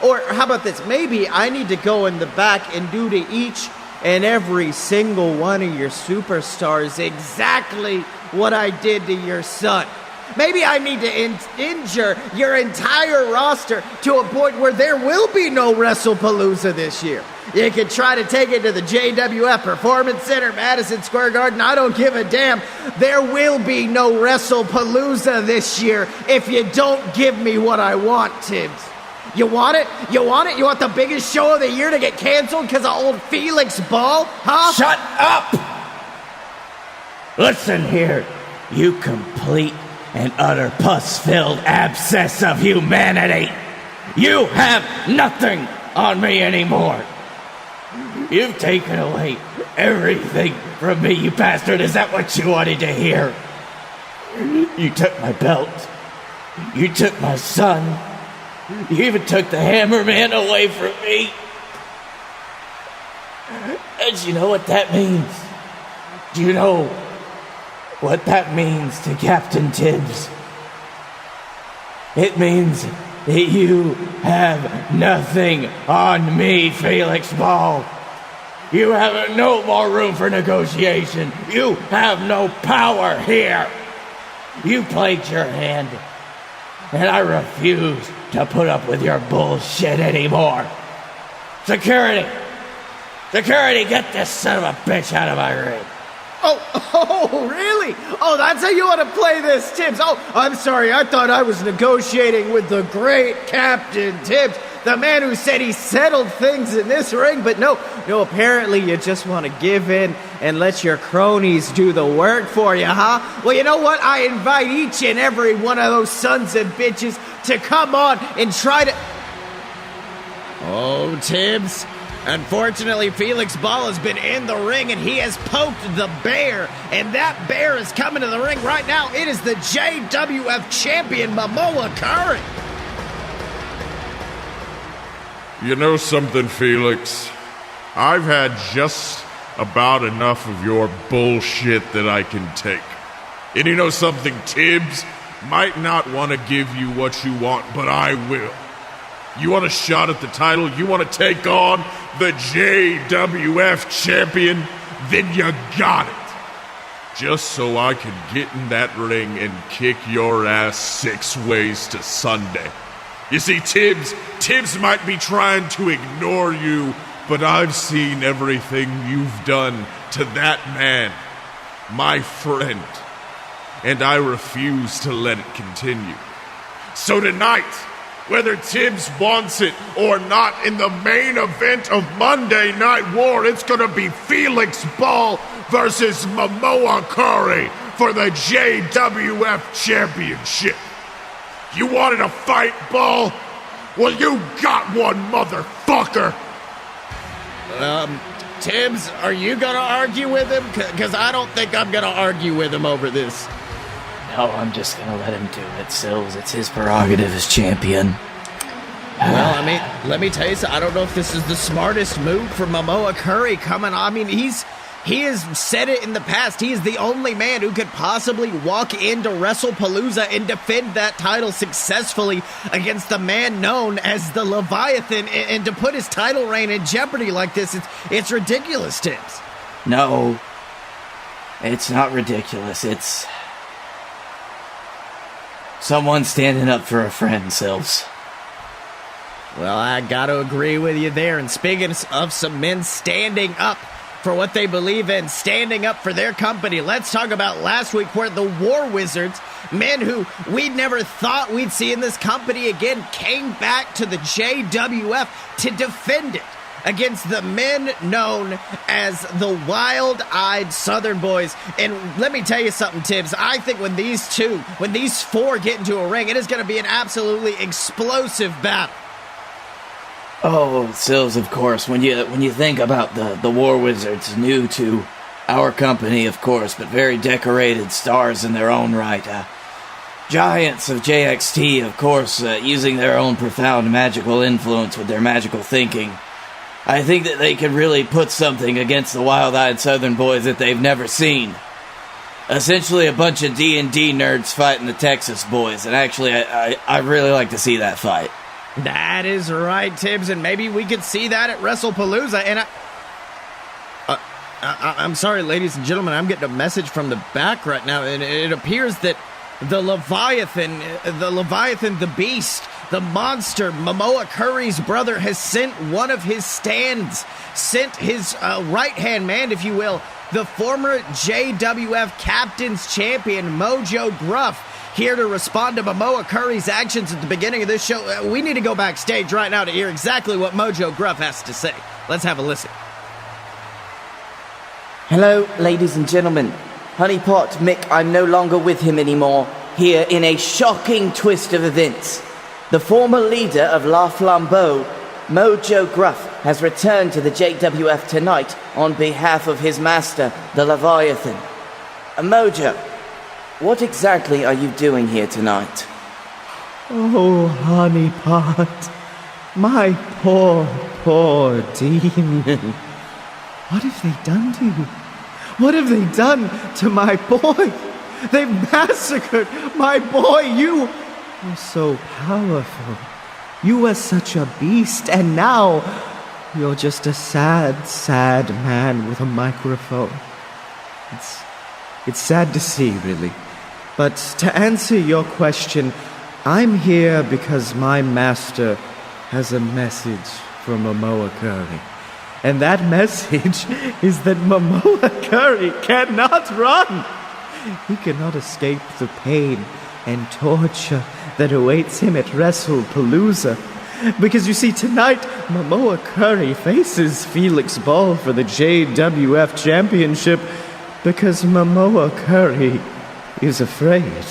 Or how about this? Maybe I need to go in the back and do to each and every single one of your superstars exactly what I did to your son. Maybe I need to injure your entire roster to a point where there will be no Wrestlepalooza this year. You can try to take it to the JWF Performance Center, Madison Square Garden. I don't give a damn. There will be no Wrestlepalooza this year if you don't give me what I want, Tibbs. You want it? You want it? You want the biggest show of the year to get canceled because of old Felix Ball? Huh? Shut up! Listen here, you complete and utter pus-filled abscess of humanity. You have nothing on me anymore. You've taken away everything from me, you bastard. Is that what you wanted to hear? You took my belt. You took my son. You even took the Hammerman away from me. And you know what that means? Do you know what that means to Captain Tibbs? It means that you have nothing on me, Felix Ball. You have no more room for negotiation. You have no power here. You played your hand, and I refuse to put up with your bullshit anymore. Security! Security, get this son of a bitch out of my ring. Oh, really? Oh, that's how you want to play this, Tibbs. Oh, I'm sorry. I thought I was negotiating with the great Captain Tibbs, the man who said he settled things in this ring. But no, apparently you just want to give in and let your cronies do the work for you, huh? Well, you know what? I invite each and every one of those sons of bitches to come on and try to... Oh, Tibbs. Unfortunately, Felix Ball has been in the ring and he has poked the bear. And that bear is coming to the ring right now. It is the JWF champion, Momoa Curry. You know something, Felix? I've had just about enough of your bullshit that I can take. And you know something, Tibbs? Might not want to give you what you want, but I will. You want a shot at the title? You want to take on the JWF champion? Then you got it. Just so I can get in that ring and kick your ass 6 ways to Sunday. You see, Tibbs might be trying to ignore you, but I've seen everything you've done to that man, my friend, and I refuse to let it continue. So tonight, whether Tibbs wants it or not, in the main event of Monday Night War, it's gonna be Felix Ball versus Momoa Curry for the JWF Championship. You wanted a fight, Ball? Well, you got one, motherfucker! Tibbs, are you gonna argue with him? Because I don't think I'm gonna argue with him over this. No, I'm just gonna let him do it, Sills. It's his prerogative as champion. Well, I mean, let me tell you something. I don't know if this is the smartest move for Momoa Curry coming on. I mean, he has said it in the past. He is the only man who could possibly walk into Wrestlepalooza and defend that title successfully against the man known as the Leviathan. And to put his title reign in jeopardy like this, it's ridiculous, Tibbs. No, it's not ridiculous. It's someone standing up for a friend, Sills. Well, I gotta agree with you there. And speaking of some men standing up for what they believe in, standing up for their company, let's talk about last week where the War Wizards, men who we never thought we'd see in this company again, came back to the JWF to defend it against the men known as the Wild-Eyed Southern Boys. And let me tell you something, Tibbs. I think when these four get into a ring, it is going to be an absolutely explosive battle. Oh, Sills, of course. When you think about the War Wizards, new to our company, of course, but very decorated stars in their own right. Giants of JXT, of course, using their own profound magical influence with their magical thinking. I think that they could really put something against the Wild-Eyed Southern Boys that they've never seen. Essentially a bunch of D&D nerds fighting the Texas boys, and actually I really like to see that fight. That is right, Tibbs, and maybe we could see that at Wrestlepalooza. And I'm sorry, ladies and gentlemen, I'm getting a message from the back right now, and it appears that the Leviathan, the beast, the monster, Momoa Curry's brother, has sent one of his stands, sent his right-hand man, if you will, the former JWF Captain's Champion, Mojo Gruff, here to respond to Momoa Curry's actions at the beginning of this show. We need to go backstage right now to hear exactly what Mojo Gruff has to say. Let's have a listen. Hello, ladies and gentlemen. Honeypot Mick, I'm no longer with him anymore. Here in a shocking twist of events, the former leader of La Flambeau, Mojo Gruff, has returned to the JWF tonight on behalf of his master, the Leviathan. Mojo, what exactly are you doing here tonight? Oh, Honeypot, my poor demon. What have they done to you? What have they done to my boy? They've massacred my boy. You were so powerful. You were such a beast, and now you're just a sad man with a microphone. It's sad to see, really. But to answer your question, I'm here because my master has a message for Momoa Curry. And that message is that Momoa Curry cannot run. He cannot escape the pain and torture that awaits him at Wrestlepalooza. Because you see, tonight, Momoa Curry faces Felix Ball for the JWF Championship because Momoa Curry is afraid.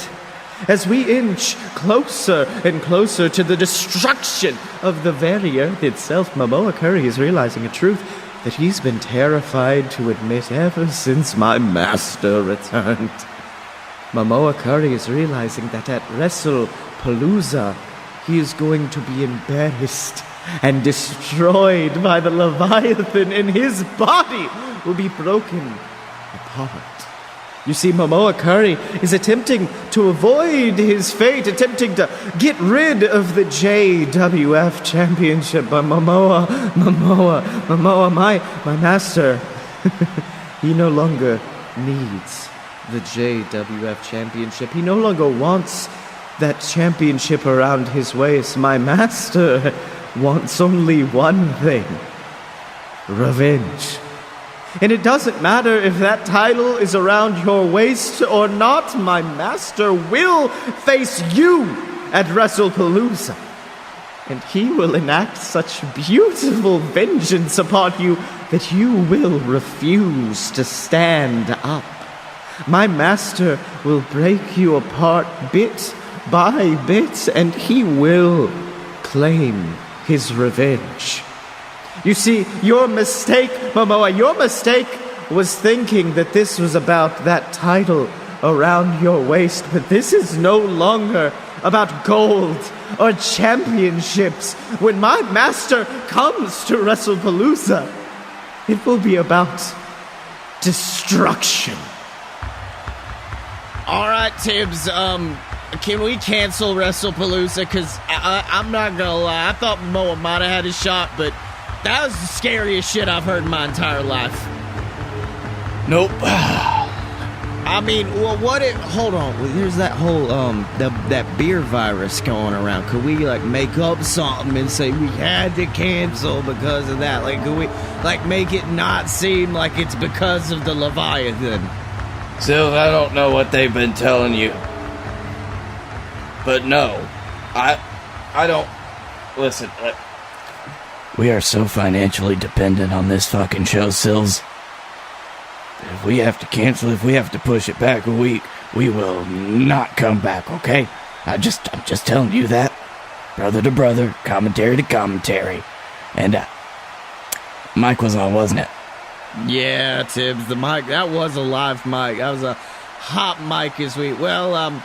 As we inch closer and closer to the destruction of the very earth itself, Momoa Curry is realizing a truth that he's been terrified to admit ever since my master returned. Momoa Curry is realizing that at Wrestlepalooza, he is going to be embarrassed and destroyed by the Leviathan, and his body will be broken apart. You see, Momoa Curry is attempting to avoid his fate, attempting to get rid of the JWF Championship. But Momoa, my master, he no longer needs the JWF Championship. He no longer wants that championship around his waist. My master wants only one thing: revenge. And it doesn't matter if that title is around your waist or not, my master will face you at Wrestlepalooza. And he will enact such beautiful vengeance upon you that you will refuse to stand up. My master will break you apart bit by bit, and he will claim his revenge. You see, your mistake, Momoa, your mistake was thinking that this was about that title around your waist, but this is no longer about gold or championships. When my master comes to Wrestlepalooza, it will be about destruction. All right, Tibbs, can we cancel Wrestlepalooza? Because I'm not gonna lie, I thought Momoa might have had a shot, but that was the scariest shit I've heard in my entire life. Nope. I mean, well, what if... Hold on, there's that whole, that beer virus going around. Could we, like, make up something and say we had to cancel because of that? Like, could we, like, make it not seem like it's because of the Leviathan? Sills, I don't know what they've been telling you. But no, I don't... Listen, we are so financially dependent on this fucking show, Sills. If we have to cancel, if we have to push it back a week, we will not come back, okay? I'm just telling you that. Brother to brother, commentary to commentary. And, mic was on, wasn't it? Yeah, Tibbs, the mic, that was a live mic. That was a hot mic as we... Well,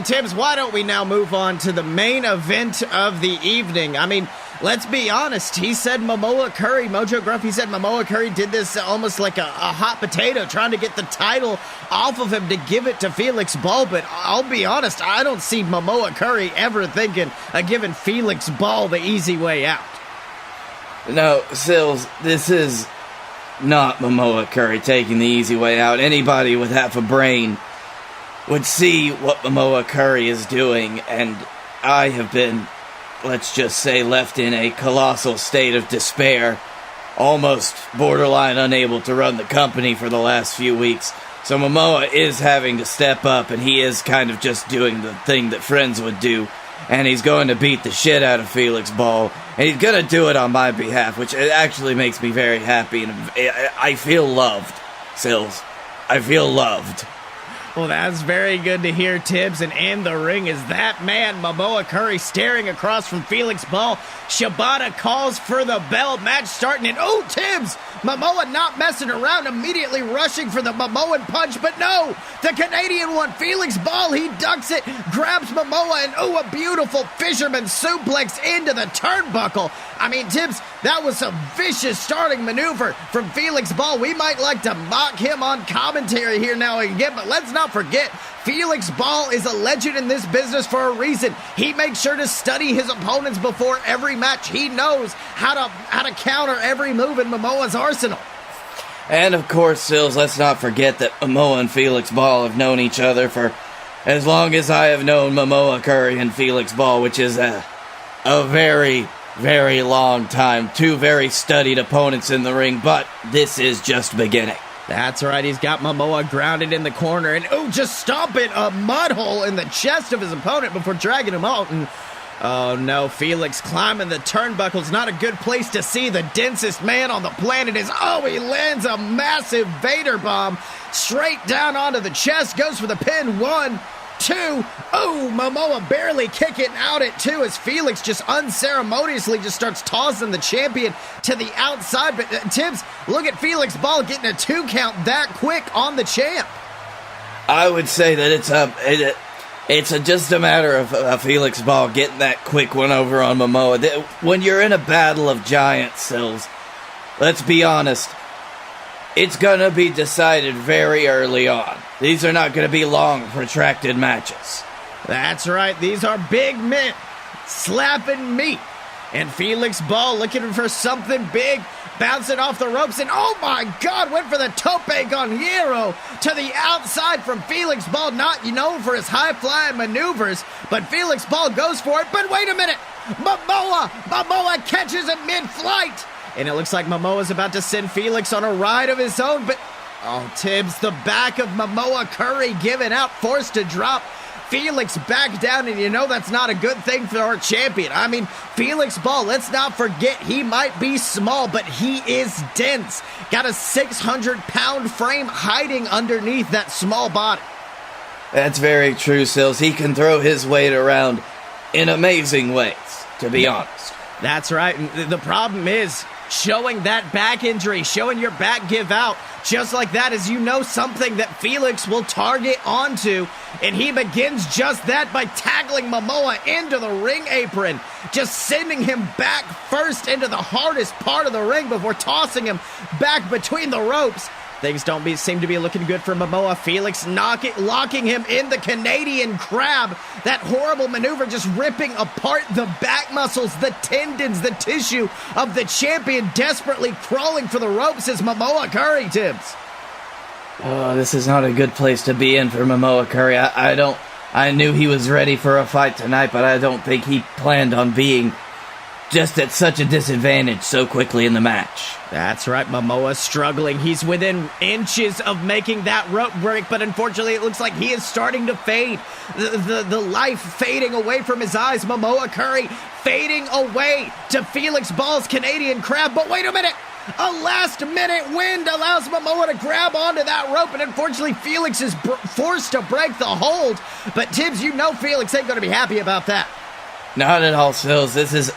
Tibbs, why don't we now move on to the main event of the evening? I mean, let's be honest. He said Momoa Curry, Mojo Gruffy said Momoa Curry did this almost like a hot potato, trying to get the title off of him to give it to Felix Ball. But I'll be honest, I don't see Momoa Curry ever thinking of giving Felix Ball the easy way out. No, Sills, this is not Momoa Curry taking the easy way out. Anybody with half a brain would see what Momoa Curry is doing, and I have been, let's just say, left in a colossal state of despair, almost borderline unable to run the company for the last few weeks. So Momoa is having to step up, and he is kind of just doing the thing that friends would do, and he's going to beat the shit out of Felix Ball, and he's going to do it on my behalf, which actually makes me very happy, and I feel loved, Sills. I feel loved. Well, that's very good to hear, Tibbs. And in the ring is that man, Momoa Curry, staring across from Felix Ball. Shibata calls for the bell. Match starting, and oh, Tibbs! Momoa not messing around, immediately rushing for the Momoan punch, but no! The Canadian one, Felix Ball, he ducks it, grabs Momoa, and oh, a beautiful fisherman suplex into the turnbuckle. I mean, Tibbs, that was a vicious starting maneuver from Felix Ball. We might like to mock him on commentary here now and again, but let's not forget, Felix Ball is a legend in this business for a reason. He makes sure to study his opponents before every match. He knows how to counter every move in Momoa's arsenal. And of course, Sills, let's not forget that Momoa and Felix Ball have known each other for as long as I have known Momoa Curry and Felix Ball, which is a very, very long time. Two very studied opponents in the ring, but this is just beginning. That's right, he's got Momoa grounded in the corner, and oh, just stomping a mud hole in the chest of his opponent before dragging him out, and oh no, Felix climbing the turnbuckles, not a good place to see the densest man on the planet is, oh, he lands a massive Vader bomb straight down onto the chest, goes for the pin, 1, 2, oh, Momoa barely kicking out at 2 as Felix just unceremoniously just starts tossing the champion to the outside. But Tibbs, look at Felix Ball getting a 2 count that quick on the champ. I would say that it's just a matter of Felix Ball getting that quick one over on Momoa. When you're in a battle of giants, Sills, let's be honest, it's gonna be decided very early on. These are not gonna be long, protracted matches. That's right, these are big men slapping meat. And Felix Ball looking for something big, bouncing off the ropes, and oh my God, went for the tope con hierro to the outside from Felix Ball, not known for his high-flying maneuvers, but Felix Ball goes for it, but wait a minute, Momoa catches him mid-flight, and it looks like Momoa's about to send Felix on a ride of his own, but oh, Tibbs, the back of Momoa Curry giving out, forced to drop. Felix back down, and you know that's not a good thing for our champion. I mean, Felix Ball, let's not forget, he might be small, but he is dense. Got a 600-pound frame hiding underneath that small body. That's very true, Sills. He can throw his weight around in amazing ways, to be honest. That's right, and the problem is, showing that back injury, showing your back give out. Just like that, as you know, something that Felix will target onto, and he begins just that by tackling Momoa into the ring apron, just sending him back first into the hardest part of the ring before tossing him back between the ropes. Things don't seem to be looking good for Momoa. Felix locking him in the Canadian Crab. That horrible maneuver just ripping apart the back muscles, the tendons, the tissue of the champion, desperately crawling for the ropes as Momoa Curry, Tibbs. Oh, this is not a good place to be in for Momoa Curry. I knew he was ready for a fight tonight, but I don't think he planned on being just at such a disadvantage so quickly in the match. That's right, Momoa struggling. He's within inches of making that rope break, but unfortunately it looks like he is starting to fade. The life fading away from his eyes. Momoa Curry fading away to Felix Ball's Canadian Crab, but wait a minute! A last-minute wind allows Momoa to grab onto that rope, and unfortunately Felix is forced to break the hold. But Tibbs, you know Felix ain't going to be happy about that. Not at all, Sills. This is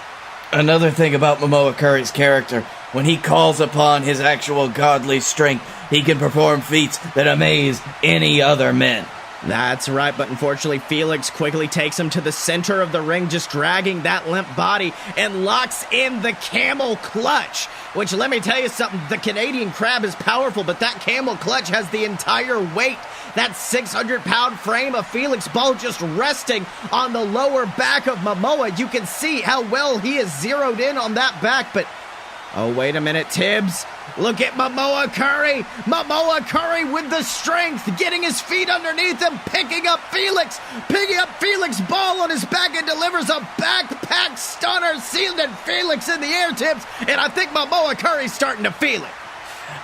another thing about Momoa Curry's character. When he calls upon his actual godly strength, he can perform feats that amaze any other men. That's right, but unfortunately Felix quickly takes him to the center of the ring, just dragging that limp body, and locks in the camel clutch. Which, let me tell you something, the Canadian Crab is powerful, but that camel clutch has the entire weight, that 600-pound frame of Felix Ball just resting on the lower back of Momoa. You can see how well he is zeroed in on that back, but oh, wait a minute, Tibbs. Look at Momoa Curry. Momoa Curry with the strength, getting his feet underneath him, picking up Felix Ball on his back, and delivers a backpack stunner, sending Felix in the air, Tibbs. And I think Momoa Curry's starting to feel it.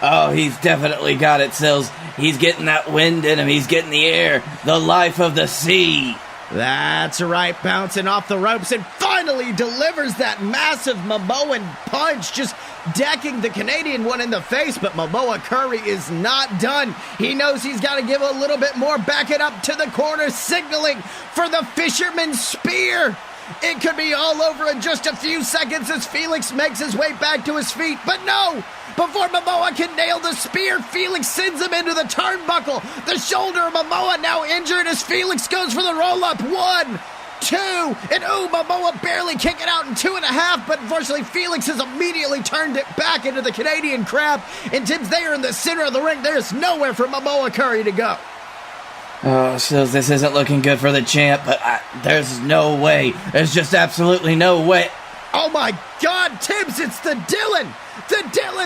Oh, he's definitely got it, Sills. He's getting that wind in him. He's getting the air, the life of the sea. That's right, bouncing off the ropes, and finally delivers that massive Momoan punch, just decking the Canadian one in the face. But Momoa Curry is not done. He knows he's got to give a little bit more, back it up to the corner, signaling for the Fisherman's Spear. It could be all over in just a few seconds as Felix makes his way back to his feet, but no! Before Momoa can nail the spear, Felix sends him into the turnbuckle. The shoulder of Momoa now injured as Felix goes for the roll-up. 1, 2, and Momoa barely kicking out in 2.5, but unfortunately Felix has immediately turned it back into the Canadian Crab, and Tibbs, they are in the center of the ring. There's nowhere for Momoa Curry to go. Oh, Sills, this isn't looking good for the champ, but there's no way. There's just absolutely no way. Oh my God, Tibbs, it's the Dylan!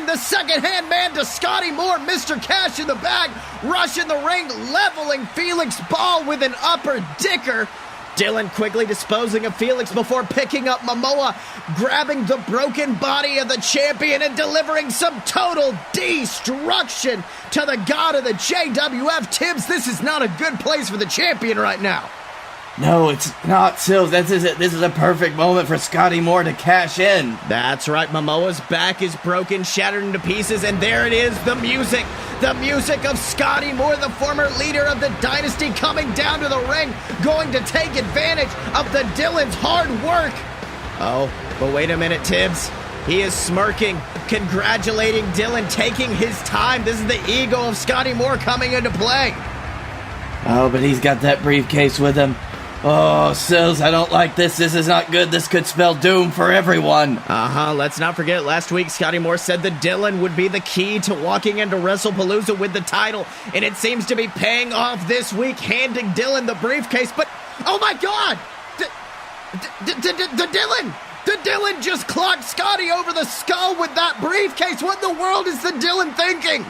The second-hand man to Scottye Moore, Mr. Cash in the bag, rushing the ring, leveling Felix Ball with an upper dicker. Dylan quickly disposing of Felix before picking up Momoa, grabbing the broken body of the champion and delivering some total destruction to the god of the JWF. Tibbs, this is not a good place for the champion right now. No, it's not, Sills. This is a perfect moment for Scottye Moore to cash in. That's right, Momoa's back is broken, shattered into pieces, and there it is, the music. The music of Scottye Moore, the former leader of the Dynasty, coming down to the ring, going to take advantage of the Dylan's hard work. Oh, but wait a minute, Tibbs. He is smirking, congratulating Dylan, taking his time. This is the ego of Scottye Moore coming into play. Oh, but he's got that briefcase with him. Oh, Sills, I don't like this. This is not good. This could spell doom for everyone. Let's not forget, last week Scottye Moore said that Dylan would be the key to walking into Wrestlepalooza with the title, and it seems to be paying off this week, handing Dylan the briefcase. But, oh my God! The Dylan just clocked Scottye over the skull with that briefcase. What in the world is the Dylan thinking?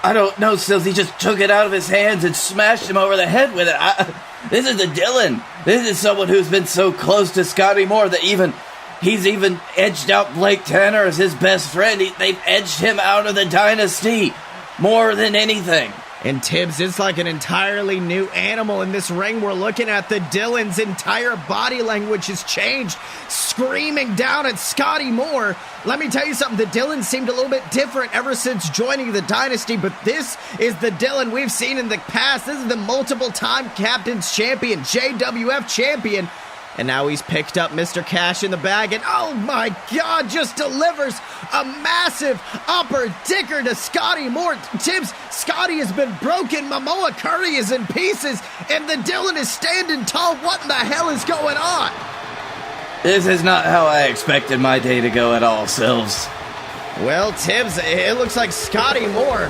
I don't know, Sills. He just took it out of his hands and smashed him over the head with it. This is the Dylan. This is someone who's been so close to Scottye Moore that he's even edged out Blake Tanner as his best friend. They've edged him out of the Dynasty more than anything. And Tibbs, it's like an entirely new animal in this ring we're looking at. The Dylan's entire body language has changed, screaming down at Scottye Moore. Let me tell you something, the Dylan seemed a little bit different ever since joining the Dynasty, but this is the Dylan we've seen in the past. This is the multiple-time Captain's Champion, JWF Champion. And now he's picked up Mr. Cash in the bag, and oh my God, just delivers a massive upper dicker to Scottye Moore. Tibbs, Scottye has been broken, Momoa Curry is in pieces, and the Dylan is standing tall. What in the hell is going on? This is not how I expected my day to go at all, Silves. Well, Tibbs, it looks like Scottye Moore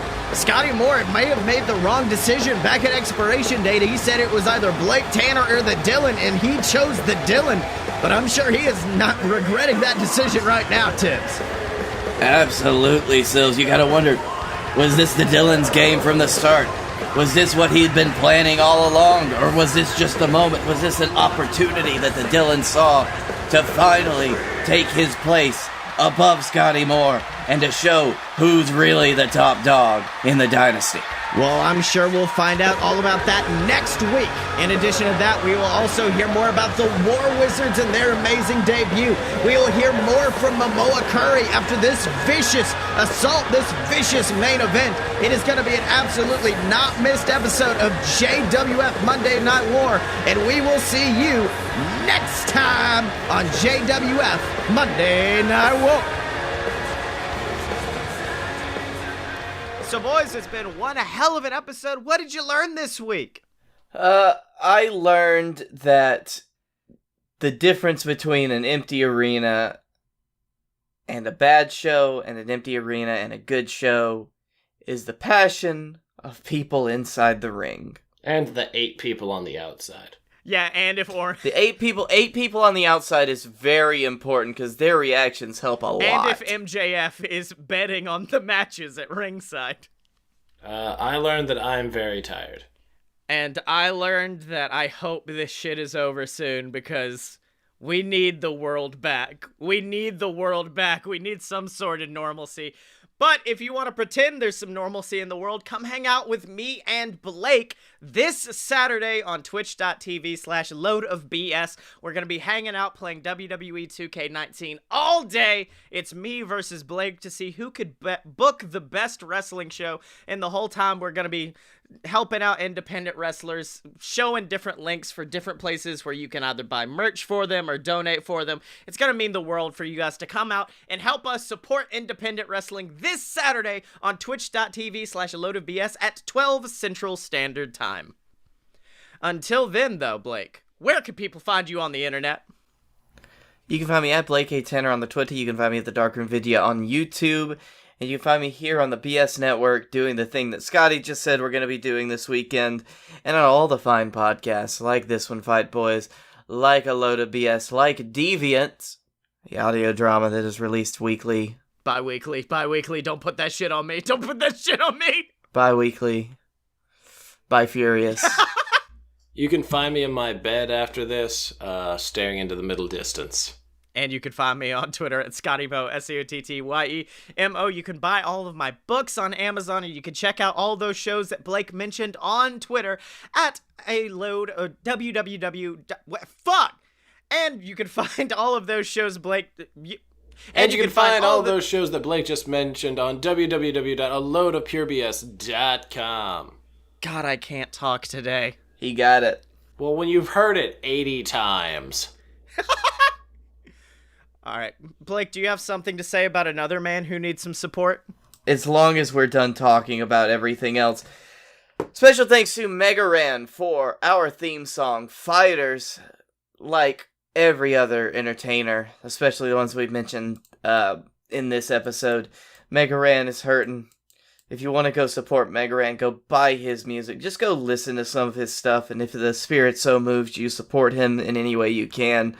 may have made the wrong decision back at expiration date. He said it was either Blake Tanner or the Dylan, and he chose the Dylan. But I'm sure he is not regretting that decision right now, Tibbs. Absolutely, Sills. You gotta wonder, was this the Dylan's game from the start? Was this what he'd been planning all along? Or was this just a moment? Was this an opportunity that the Dylan saw to finally take his place above Scottye Moore and to show who's really the top dog in the dynasty? Well, I'm sure we'll find out all about that next week. In addition to that, we will also hear more about the War Wizards and their amazing debut. We will hear more from Momoa Curry after this vicious assault, this vicious main event. It is going to be an absolutely not missed episode of JWF Monday Night War, and we will see you next time on JWF Monday Night War. So, boys, it's been one hell of an episode. What did you learn this week? I learned that the difference between an empty arena and a bad show and an empty arena and a good show is the passion of people inside the ring. And the 8 people on the outside. Yeah, and if the eight people on the outside is very important because their reactions help a lot. And if MJF is betting on the matches at ringside. I learned that I'm very tired. And I learned that I hope this shit is over soon because we need the world back. We need the world back. We need some sort of normalcy. But if you want to pretend there's some normalcy in the world, come hang out with me and Blake this Saturday on twitch.tv/loadofbs. We're going to be hanging out playing WWE 2K19 all day. It's me versus Blake to see who could book the best wrestling show. And the whole time we're going to be helping out independent wrestlers, showing different links for different places where you can either buy merch for them or donate for them. It's going to mean the world for you guys to come out and help us support independent wrestling this Saturday on twitch.tv/loadofbs at 12 Central Standard Time. Until then, though, Blake, where can people find you on the internet? You can find me at Blake A. Tanner on the Twitter. You can find me at the Darkroom Video on YouTube. And you can find me here on the BS Network doing the thing that Scottye just said we're going to be doing this weekend. And on all the fine podcasts like this one, Fight Boys, like A Load of BS, like Deviant, the audio drama that is released weekly. Bi-weekly. Don't put that shit on me. Bi-weekly. Bi-furious. You can find me in my bed after this, staring into the middle distance. And you can find me on Twitter at ScottyMo, SCOTTYEMO. You can buy all of my books on Amazon, and you can check out all those shows that Blake mentioned on Twitter at www. And you can find all of those shows, Blake. And you can find all those shows that Blake just mentioned on www.aloadofpurebs.com. God, I can't talk today. He got it. Well, when you've heard it 80 times. All right. Blake, do you have something to say about another man who needs some support? As long as we're done talking about everything else. Special thanks to Mega Ran for our theme song, Fighters. Like every other entertainer, especially the ones we've mentioned in this episode, Mega Ran is hurting. If you want to go support Mega Ran, go buy his music. Just go listen to some of his stuff, and if the spirit so moves you, support him in any way you can.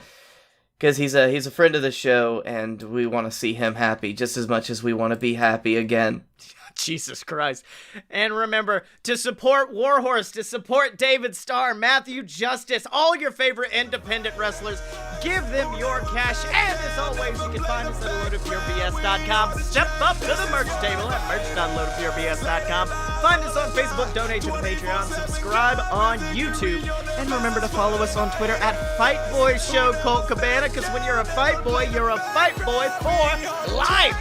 Because he's a friend of the show, and we want to see him happy just as much as we want to be happy again. Jesus Christ. And remember, to support Warhorse, to support David Starr, Matthew Justice, all your favorite independent wrestlers, give them your cash. And as always, you can find us at loadofpurebs.com. Step up to the merch table at merch.loadofpurebs.com. Find us on Facebook, donate to the Patreon, subscribe on YouTube. And remember to follow us on Twitter at Fight Boy Show Colt Cabana, because when you're a fight boy, you're a fight boy for life.